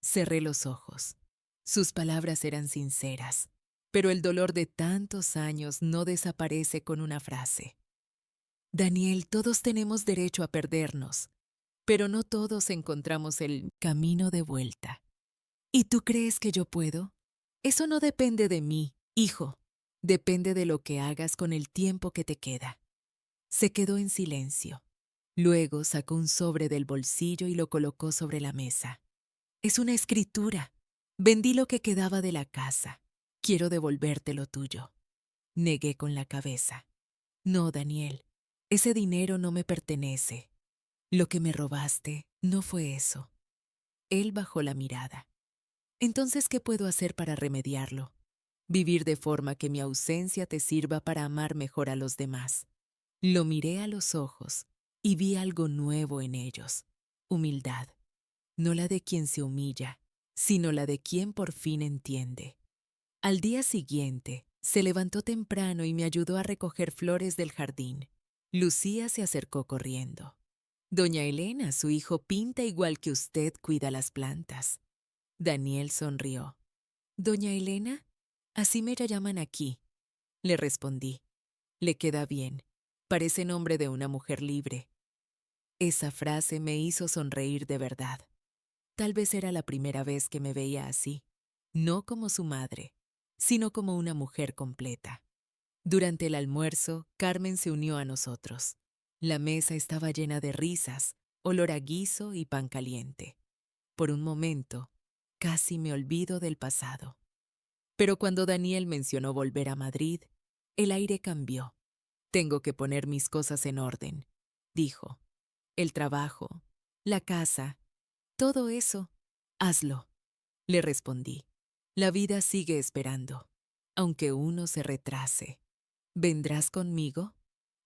Cerré los ojos. Sus palabras eran sinceras, pero el dolor de tantos años no desaparece con una frase. Daniel, todos tenemos derecho a perdernos, pero no todos encontramos el camino de vuelta. ¿Y tú crees que yo puedo? Eso no depende de mí, hijo. Depende de lo que hagas con el tiempo que te queda. Se quedó en silencio. Luego sacó un sobre del bolsillo y lo colocó sobre la mesa. Es una escritura. Vendí lo que quedaba de la casa. Quiero devolverte lo tuyo. Negué con la cabeza. No, Daniel, ese dinero no me pertenece. Lo que me robaste no fue eso. Él bajó la mirada. Entonces, ¿qué puedo hacer para remediarlo? Vivir de forma que mi ausencia te sirva para amar mejor a los demás. Lo miré a los ojos y vi algo nuevo en ellos. Humildad. No la de quien se humilla, sino la de quien por fin entiende. Al día siguiente, se levantó temprano y me ayudó a recoger flores del jardín. Lucía se acercó corriendo. Doña Elena, su hijo, pinta igual que usted cuida las plantas. Daniel sonrió. ¿Doña Elena? Así me llaman aquí. Le respondí. Le queda bien. Parece nombre de una mujer libre. Esa frase me hizo sonreír de verdad. Tal vez era la primera vez que me veía así, no como su madre, sino como una mujer completa. Durante el almuerzo, Carmen se unió a nosotros. La mesa estaba llena de risas, olor a guiso y pan caliente. Por un momento, casi me olvido del pasado. Pero cuando Daniel mencionó volver a Madrid, el aire cambió. Tengo que poner mis cosas en orden, dijo. El trabajo, la casa, todo eso, hazlo, le respondí. La vida sigue esperando, aunque uno se retrase. ¿Vendrás conmigo?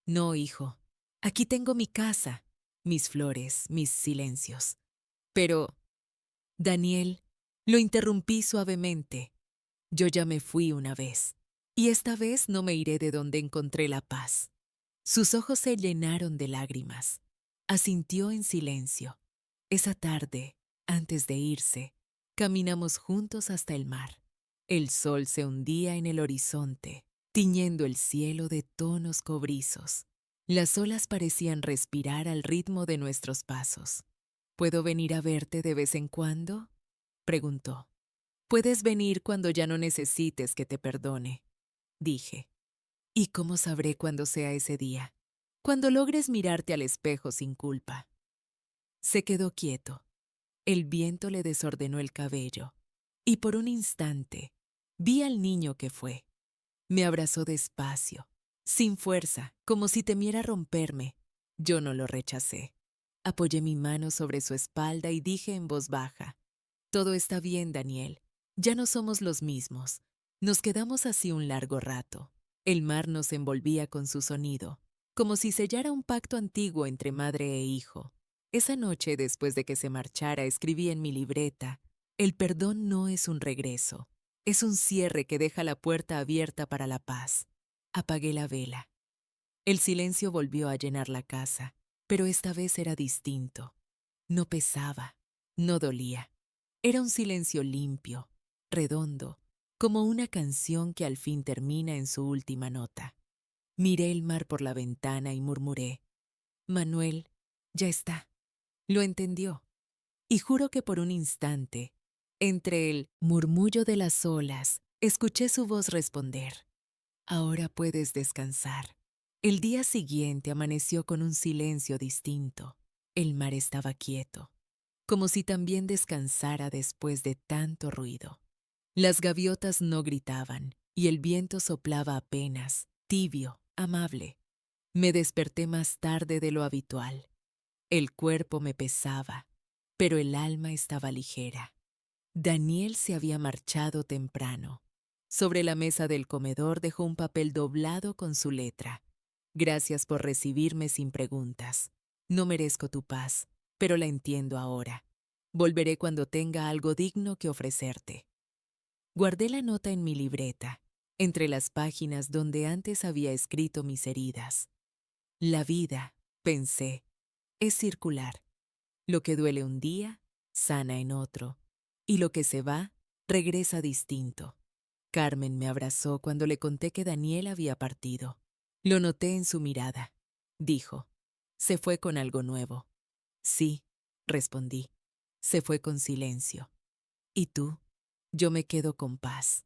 No, hijo. Aquí tengo mi casa, mis flores, mis silencios. Pero, Daniel, lo interrumpí suavemente. Yo ya me fui una vez, y esta vez no me iré de donde encontré la paz. Sus ojos se llenaron de lágrimas. Asintió en silencio. Esa tarde, antes de irse, caminamos juntos hasta el mar. El sol se hundía en el horizonte, tiñendo el cielo de tonos cobrizos. Las olas parecían respirar al ritmo de nuestros pasos. ¿Puedo venir a verte de vez en cuando?, preguntó. Puedes venir cuando ya no necesites que te perdone, dije. ¿Y cómo sabré cuándo sea ese día? Cuando logres mirarte al espejo sin culpa. Se quedó quieto. El viento le desordenó el cabello. Y por un instante, vi al niño que fue. Me abrazó despacio, sin fuerza, como si temiera romperme. Yo no lo rechacé. Apoyé mi mano sobre su espalda y dije en voz baja: todo está bien, Daniel. Ya no somos los mismos. Nos quedamos así un largo rato. El mar nos envolvía con su sonido, como si sellara un pacto antiguo entre madre e hijo. Esa noche, después de que se marchara, escribí en mi libreta: el perdón no es un regreso, es un cierre que deja la puerta abierta para la paz. Apagué la vela. El silencio volvió a llenar la casa, pero esta vez era distinto. No pesaba, no dolía. Era un silencio limpio, redondo, como una canción que al fin termina en su última nota. Miré el mar por la ventana y murmuré: Manuel, ya está. Lo entendió. Y juro que por un instante, entre el murmullo de las olas, escuché su voz responder: ahora puedes descansar. El día siguiente amaneció con un silencio distinto. El mar estaba quieto, como si también descansara después de tanto ruido. Las gaviotas no gritaban y el viento soplaba apenas, tibio, amable. Me desperté más tarde de lo habitual. El cuerpo me pesaba, pero el alma estaba ligera. Daniel se había marchado temprano. Sobre la mesa del comedor dejó un papel doblado con su letra. Gracias por recibirme sin preguntas. No merezco tu paz, pero la entiendo ahora. Volveré cuando tenga algo digno que ofrecerte. Guardé la nota en mi libreta, entre las páginas donde antes había escrito mis heridas. La vida, pensé, es circular. Lo que duele un día, sana en otro, y lo que se va, regresa distinto. Carmen me abrazó cuando le conté que Daniel había partido. Lo noté en su mirada. Dijo: se fue con algo nuevo. Sí, respondí. Se fue con silencio. ¿Y tú? Yo me quedo con paz.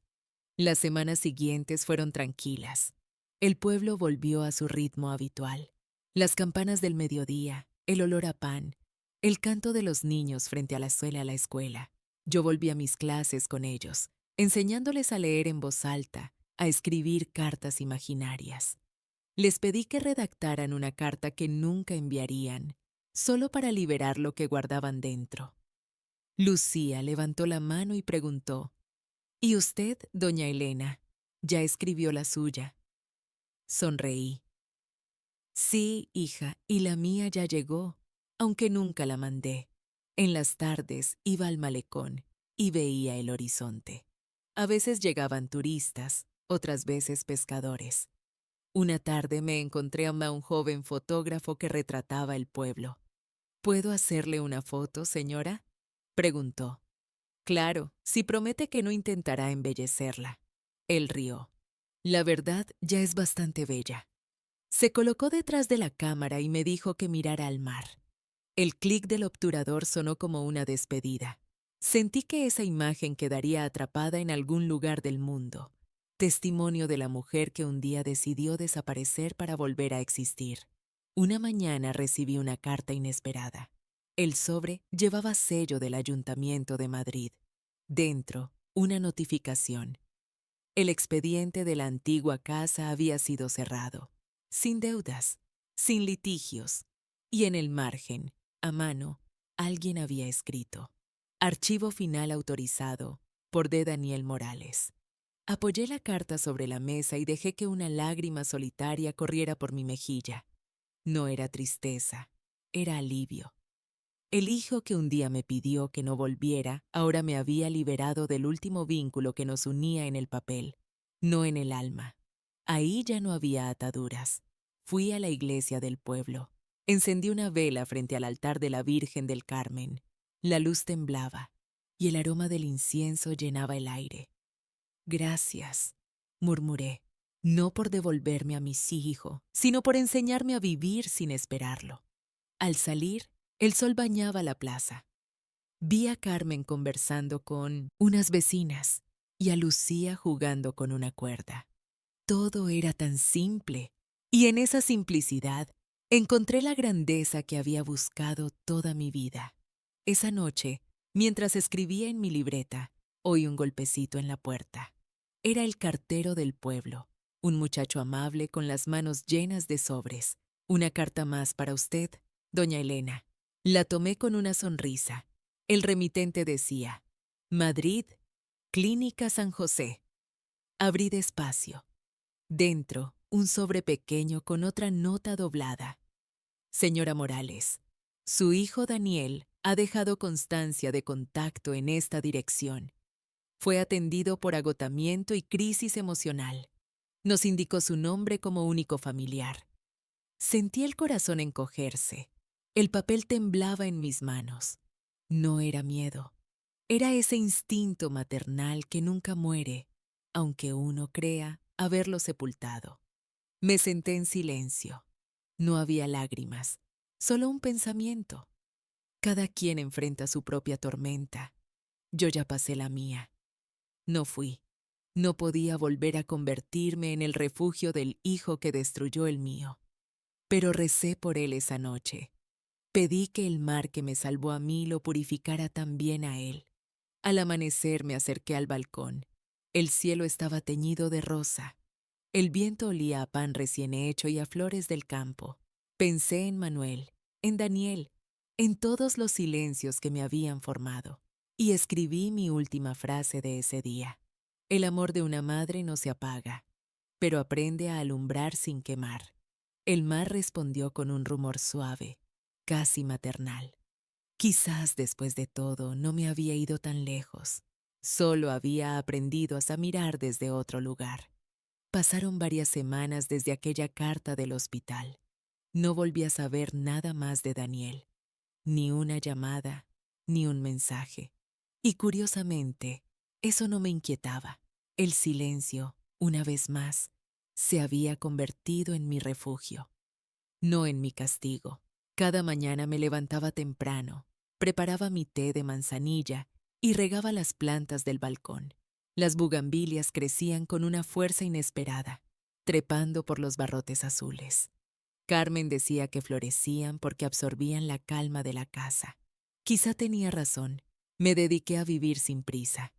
Las semanas siguientes fueron tranquilas. El pueblo volvió a su ritmo habitual. Las campanas del mediodía, el olor a pan, el canto de los niños frente a la suela a la escuela. Yo volví a mis clases con ellos, enseñándoles a leer en voz alta, a escribir cartas imaginarias. Les pedí que redactaran una carta que nunca enviarían, solo para liberar lo que guardaban dentro. Lucía levantó la mano y preguntó: ¿y usted, doña Elena, ya escribió la suya? Sonreí. Sí, hija, y la mía ya llegó, aunque nunca la mandé. En las tardes iba al malecón y veía el horizonte. A veces llegaban turistas, otras veces pescadores. Una tarde me encontré a un joven fotógrafo que retrataba el pueblo. ¿Puedo hacerle una foto, señora?, preguntó. Claro, si promete que no intentará embellecerla. Él rió. La verdad, ya es bastante bella. Se colocó detrás de la cámara y me dijo que mirara al mar. El clic del obturador sonó como una despedida. Sentí que esa imagen quedaría atrapada en algún lugar del mundo, testimonio de la mujer que un día decidió desaparecer para volver a existir. Una mañana recibí una carta inesperada. El sobre llevaba sello del Ayuntamiento de Madrid. Dentro, una notificación. El expediente de la antigua casa había sido cerrado, sin deudas, sin litigios, y en el margen, a mano, alguien había escrito: Archivo final autorizado por D. Daniel Morales. Apoyé la carta sobre la mesa y dejé que una lágrima solitaria corriera por mi mejilla. No era tristeza, era alivio. El hijo que un día me pidió que no volviera, ahora me había liberado del último vínculo que nos unía en el papel, no en el alma. Ahí ya no había ataduras. Fui a la iglesia del pueblo. Encendí una vela frente al altar de la Virgen del Carmen. La luz temblaba y el aroma del incienso llenaba el aire. Gracias, murmuré, no por devolverme a mis hijos, sino por enseñarme a vivir sin esperarlo. Al salir, el sol bañaba la plaza. Vi a Carmen conversando con unas vecinas y a Lucía jugando con una cuerda. Todo era tan simple, y en esa simplicidad encontré la grandeza que había buscado toda mi vida. Esa noche, mientras escribía en mi libreta, oí un golpecito en la puerta. Era el cartero del pueblo, un muchacho amable con las manos llenas de sobres. Una carta más para usted, doña Elena. La tomé con una sonrisa. El remitente decía: Madrid, Clínica San José. Abrí despacio. Dentro, un sobre pequeño con otra nota doblada. Señora Morales, su hijo Daniel ha dejado constancia de contacto en esta dirección. Fue atendido por agotamiento y crisis emocional. Nos indicó su nombre como único familiar. Sentí el corazón encogerse. El papel temblaba en mis manos. No era miedo. Era ese instinto maternal que nunca muere, aunque uno crea haberlo sepultado. Me senté en silencio. No había lágrimas, solo un pensamiento. Cada quien enfrenta su propia tormenta. Yo ya pasé la mía. No fui. No podía volver a convertirme en el refugio del hijo que destruyó el mío. Pero recé por él esa noche. Pedí que el mar que me salvó a mí lo purificara también a él. Al amanecer me acerqué al balcón. El cielo estaba teñido de rosa. El viento olía a pan recién hecho y a flores del campo. Pensé en Manuel, en Daniel, en todos los silencios que me habían formado. Y escribí mi última frase de ese día. El amor de una madre no se apaga, pero aprende a alumbrar sin quemar. El mar respondió con un rumor suave, casi maternal. Quizás después de todo no me había ido tan lejos. Solo había aprendido a mirar desde otro lugar. Pasaron varias semanas desde aquella carta del hospital. No volví a saber nada más de Daniel. Ni una llamada, ni un mensaje. Y curiosamente, eso no me inquietaba. El silencio, una vez más, se había convertido en mi refugio, no en mi castigo. Cada mañana me levantaba temprano, preparaba mi té de manzanilla y regaba las plantas del balcón. Las bugambilias crecían con una fuerza inesperada, trepando por los barrotes azules. Carmen decía que florecían porque absorbían la calma de la casa. Quizá tenía razón. Me dediqué a vivir sin prisa.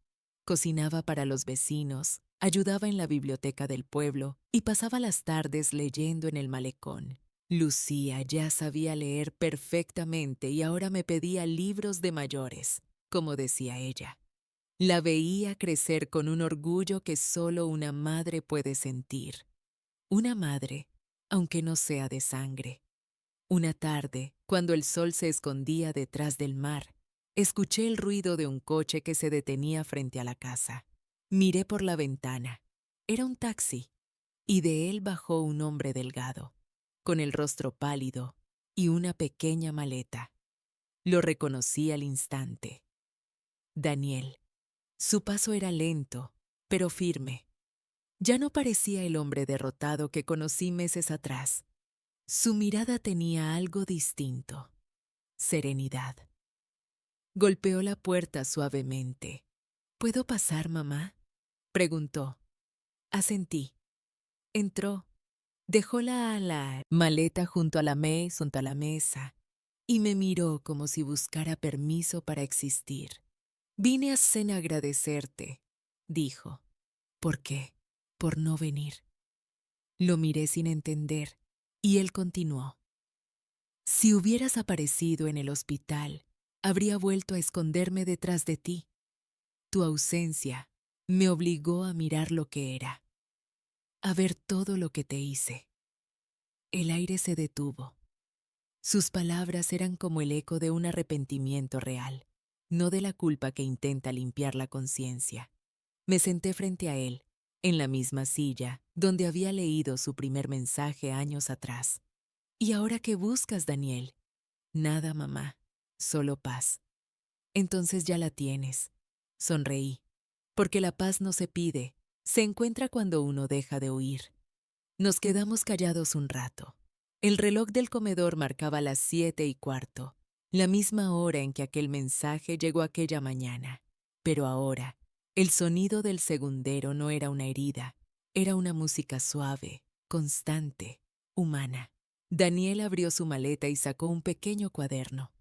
Cocinaba para los vecinos, ayudaba en la biblioteca del pueblo y pasaba las tardes leyendo en el malecón. Lucía ya sabía leer perfectamente y ahora me pedía libros de mayores, como decía ella. La veía crecer con un orgullo que solo una madre puede sentir. Una madre, aunque no sea de sangre. Una tarde, cuando el sol se escondía detrás del mar, escuché el ruido de un coche que se detenía frente a la casa. Miré por la ventana. Era un taxi, y de él bajó un hombre delgado, con el rostro pálido y una pequeña maleta. Lo reconocí al instante. Daniel. Su paso era lento, pero firme. Ya no parecía el hombre derrotado que conocí meses atrás. Su mirada tenía algo distinto. Serenidad. Golpeó la puerta suavemente. ¿Puedo pasar, mamá?, preguntó. Asentí. Entró. Dejó la maleta junto a la mesa y me miró como si buscara permiso para existir. Vine a Zen a agradecerte, dijo. ¿Por qué? Por no venir. Lo miré sin entender, y él continuó. Si hubieras aparecido en el hospital, habría vuelto a esconderme detrás de ti. Tu ausencia me obligó a mirar lo que era, a ver todo lo que te hice. El aire se detuvo. Sus palabras eran como el eco de un arrepentimiento real, no de la culpa que intenta limpiar la conciencia. Me senté frente a él, en la misma silla donde había leído su primer mensaje años atrás. ¿Y ahora qué buscas, Daniel? Nada, mamá, solo paz. Entonces ya la tienes. Sonreí, porque la paz no se pide, se encuentra cuando uno deja de huir. Nos quedamos callados un rato. El reloj del comedor marcaba las 7:15, la misma hora en que aquel mensaje llegó aquella mañana. Pero ahora, el sonido del segundero no era una herida, era una música suave, constante, humana. Daniel abrió su maleta y sacó un pequeño cuaderno.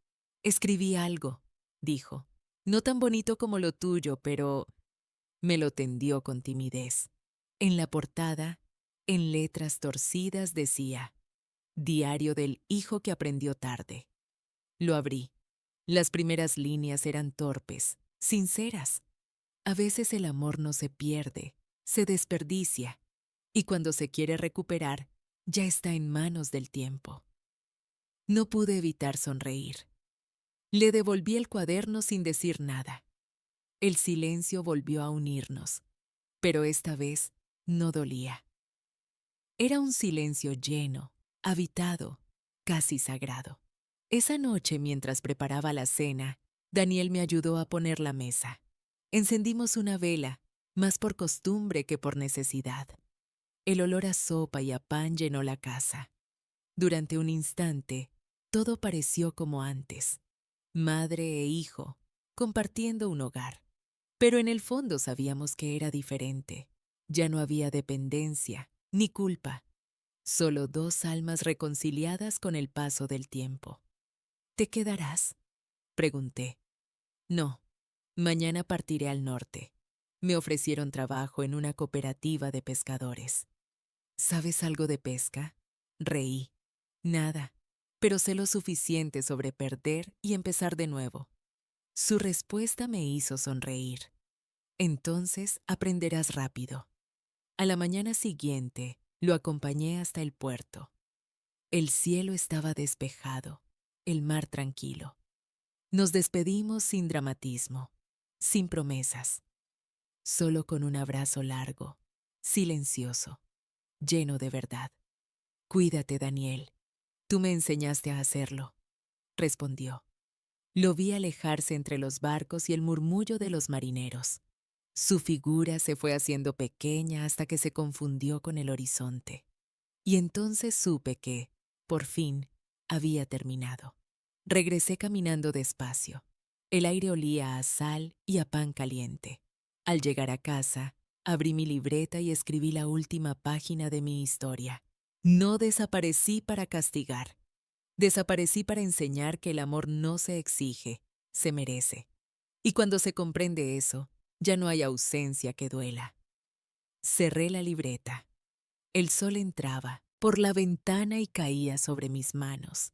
Escribí algo, dijo. No tan bonito como lo tuyo, pero me lo tendió con timidez. En la portada, en letras torcidas, decía: Diario del hijo que aprendió tarde. Lo abrí. Las primeras líneas eran torpes, sinceras. A veces el amor no se pierde, se desperdicia, y cuando se quiere recuperar, ya está en manos del tiempo. No pude evitar sonreír. Le devolví el cuaderno sin decir nada. El silencio volvió a unirnos, pero esta vez no dolía. Era un silencio lleno, habitado, casi sagrado. Esa noche, mientras preparaba la cena, Daniel me ayudó a poner la mesa. Encendimos una vela, más por costumbre que por necesidad. El olor a sopa y a pan llenó la casa. Durante un instante, todo pareció como antes. Madre e hijo, compartiendo un hogar. Pero en el fondo sabíamos que era diferente. Ya no había dependencia, ni culpa. Solo dos almas reconciliadas con el paso del tiempo. ¿Te quedarás?, pregunté. No, mañana partiré al norte. Me ofrecieron trabajo en una cooperativa de pescadores. ¿Sabes algo de pesca? Reí. Nada, pero sé lo suficiente sobre perder y empezar de nuevo. Su respuesta me hizo sonreír. Entonces aprenderás rápido. A la mañana siguiente, lo acompañé hasta el puerto. El cielo estaba despejado, el mar tranquilo. Nos despedimos sin dramatismo, sin promesas, solo con un abrazo largo, silencioso, lleno de verdad. Cuídate, Daniel. Tú me enseñaste a hacerlo, respondió. Lo vi alejarse entre los barcos y el murmullo de los marineros. Su figura se fue haciendo pequeña hasta que se confundió con el horizonte. Y entonces supe que, por fin, había terminado. Regresé caminando despacio. El aire olía a sal y a pan caliente. Al llegar a casa, abrí mi libreta y escribí la última página de mi historia. No desaparecí para castigar. Desaparecí para enseñar que el amor no se exige, se merece. Y cuando se comprende eso, ya no hay ausencia que duela. Cerré la libreta. El sol entraba por la ventana y caía sobre mis manos.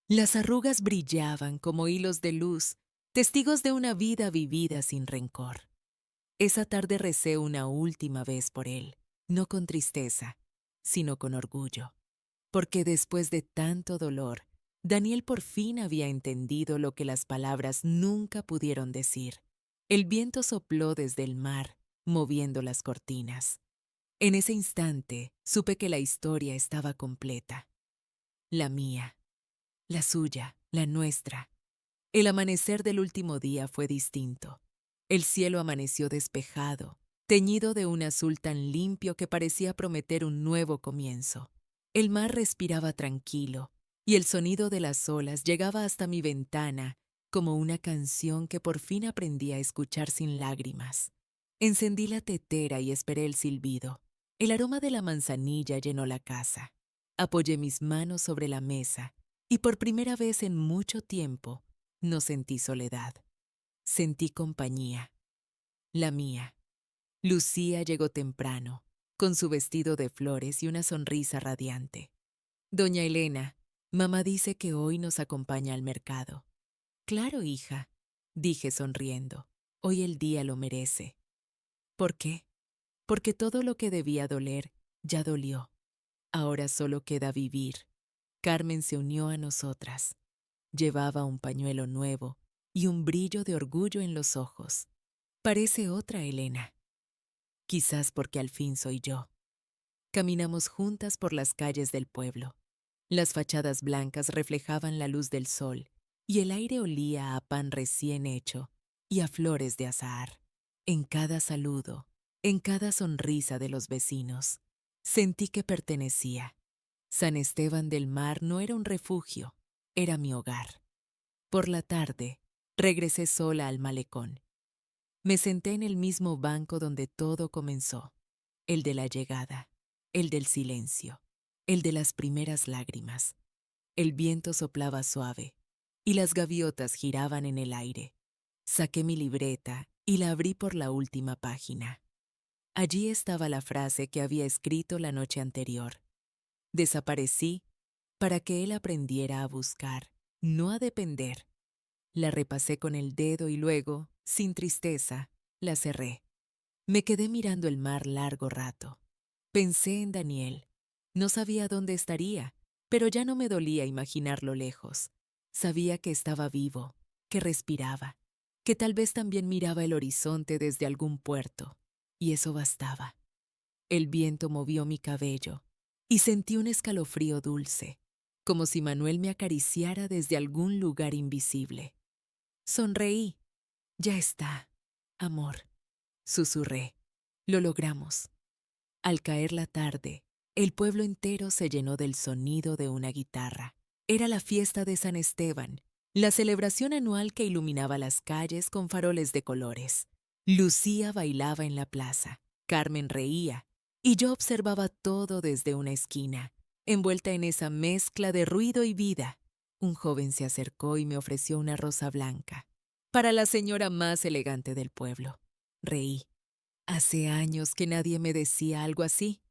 Las arrugas brillaban como hilos de luz, testigos de una vida vivida sin rencor. Esa tarde recé una última vez por él, no con tristeza, sino con orgullo. Porque después de tanto dolor, Daniel por fin había entendido lo que las palabras nunca pudieron decir. El viento sopló desde el mar, moviendo las cortinas. En ese instante, supe que la historia estaba completa. La mía, la suya, la nuestra. El amanecer del último día fue distinto. El cielo amaneció despejado, teñido de un azul tan limpio que parecía prometer un nuevo comienzo. El mar respiraba tranquilo, y el sonido de las olas llegaba hasta mi ventana como una canción que por fin aprendí a escuchar sin lágrimas. Encendí la tetera y esperé el silbido. El aroma de la manzanilla llenó la casa. Apoyé mis manos sobre la mesa Y por primera vez en mucho tiempo no sentí soledad. Sentí compañía, la mía. Lucía llegó temprano, con su vestido de flores y una sonrisa radiante. Doña Elena, mamá dice que hoy nos acompaña al mercado. Claro, hija, dije sonriendo. Hoy el día lo merece. ¿Por qué? Porque todo lo que debía doler ya dolió. Ahora solo queda vivir. Carmen se unió a nosotras. Llevaba un pañuelo nuevo y un brillo de orgullo en los ojos. Parece otra Elena. Quizás porque al fin soy yo. Caminamos juntas por las calles del pueblo. Las fachadas blancas reflejaban la luz del sol y el aire olía a pan recién hecho y a flores de azahar. En cada saludo, en cada sonrisa de los vecinos, sentí que pertenecía. San Esteban del Mar no era un refugio, era mi hogar. Por la tarde, regresé sola al malecón. Me senté en el mismo banco donde todo comenzó, el de la llegada, el del silencio, el de las primeras lágrimas. El viento soplaba suave y las gaviotas giraban en el aire. Saqué mi libreta y la abrí por la última página. Allí estaba la frase que había escrito la noche anterior. Desaparecí para que él aprendiera a buscar, no a depender. La repasé con el dedo y luego, sin tristeza, la cerré. Me quedé mirando el mar largo rato. Pensé en Daniel. No sabía dónde estaría, pero ya no me dolía imaginarlo lejos. Sabía que estaba vivo, que respiraba, que tal vez también miraba el horizonte desde algún puerto, y eso bastaba. El viento movió mi cabello y sentí un escalofrío dulce, como si Manuel me acariciara desde algún lugar invisible. Sonreí. Ya está, amor, susurré. Lo logramos. Al caer la tarde, el pueblo entero se llenó del sonido de una guitarra. Era la fiesta de San Esteban, la celebración anual que iluminaba las calles con faroles de colores. Lucía bailaba en la plaza, Carmen reía, y yo observaba todo desde una esquina, envuelta en esa mezcla de ruido y vida. Un joven se acercó y me ofreció una rosa blanca, para la señora más elegante del pueblo. Reí. Hace años que nadie me decía algo así.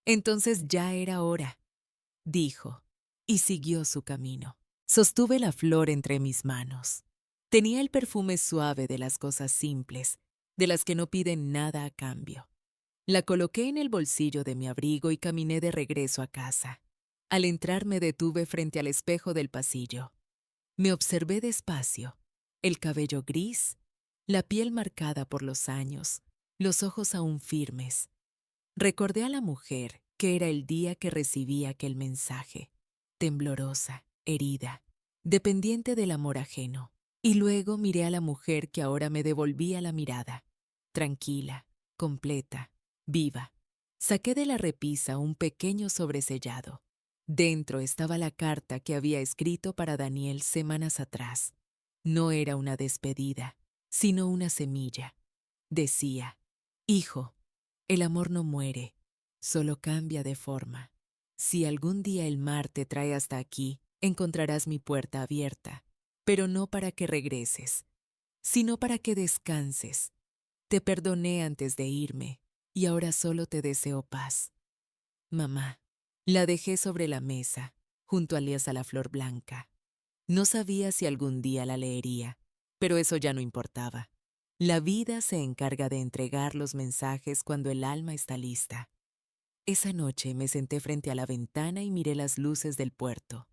Entonces ya era hora, dijo, y siguió su camino. Sostuve la flor entre mis manos. Tenía el perfume suave de las cosas simples, de las que no piden nada a cambio. La coloqué en el bolsillo de mi abrigo y caminé de regreso a casa. Al entrar me detuve frente al espejo del pasillo. Me observé despacio, el cabello gris, la piel marcada por los años, los ojos aún firmes. Recordé a la mujer que era el día que recibí aquel mensaje, temblorosa, herida, dependiente del amor ajeno. Y luego miré a la mujer que ahora me devolvía la mirada, tranquila, completa, viva. Saqué de la repisa un pequeño sobresellado. Dentro estaba la carta que había escrito para Daniel semanas atrás. No era una despedida, sino una semilla. Decía, hijo, el amor no muere, solo cambia de forma. Si algún día el mar te trae hasta aquí, encontrarás mi puerta abierta, pero no para que regreses, sino para que descanses. Te perdoné antes de irme, y ahora solo te deseo paz. Mamá, la dejé sobre la mesa, junto a la flor blanca. No sabía si algún día la leería, pero eso ya no importaba. La vida se encarga de entregar los mensajes cuando el alma está lista. Esa noche me senté frente a la ventana y miré las luces del puerto.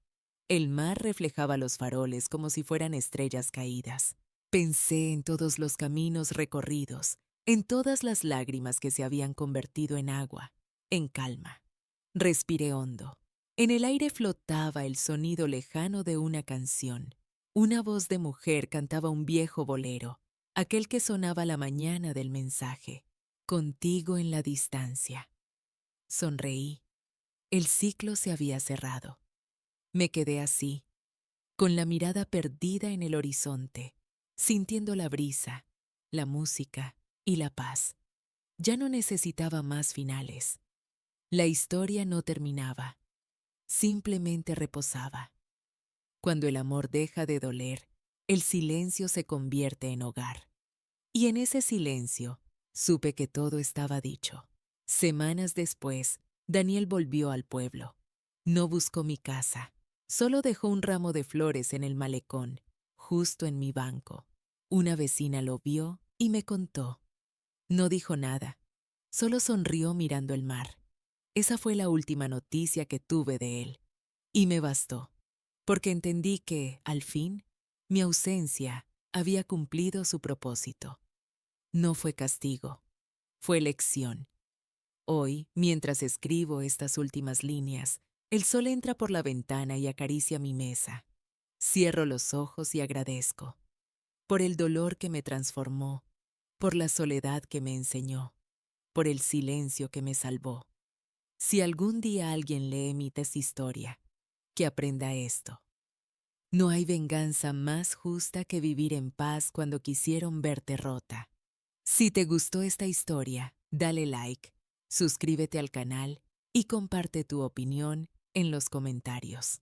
El mar reflejaba los faroles como si fueran estrellas caídas. Pensé en todos los caminos recorridos, en todas las lágrimas que se habían convertido en agua, en calma. Respiré hondo. En el aire flotaba el sonido lejano de una canción. Una voz de mujer cantaba un viejo bolero, aquel que sonaba la mañana del mensaje. Contigo en la distancia. Sonreí. El ciclo se había cerrado. Me quedé así, con la mirada perdida en el horizonte, sintiendo la brisa, la música y la paz. Ya no necesitaba más finales. La historia no terminaba, simplemente reposaba. Cuando el amor deja de doler, el silencio se convierte en hogar. Y en ese silencio, supe que todo estaba dicho. Semanas después, Daniel volvió al pueblo. No buscó mi casa, solo dejó un ramo de flores en el malecón, justo en mi banco. Una vecina lo vio y me contó. No dijo nada, solo sonrió mirando el mar. Esa fue la última noticia que tuve de él. Y me bastó, porque entendí que, al fin, mi ausencia había cumplido su propósito. No fue castigo, fue lección. Hoy, mientras escribo estas últimas líneas, el sol entra por la ventana y acaricia mi mesa. Cierro los ojos y agradezco, por el dolor que me transformó, por la soledad que me enseñó, por el silencio que me salvó. Si algún día alguien lee mi historia, que aprenda esto. No hay venganza más justa que vivir en paz cuando quisieron verte rota. Si te gustó esta historia, dale like, suscríbete al canal y comparte tu opinión en los comentarios.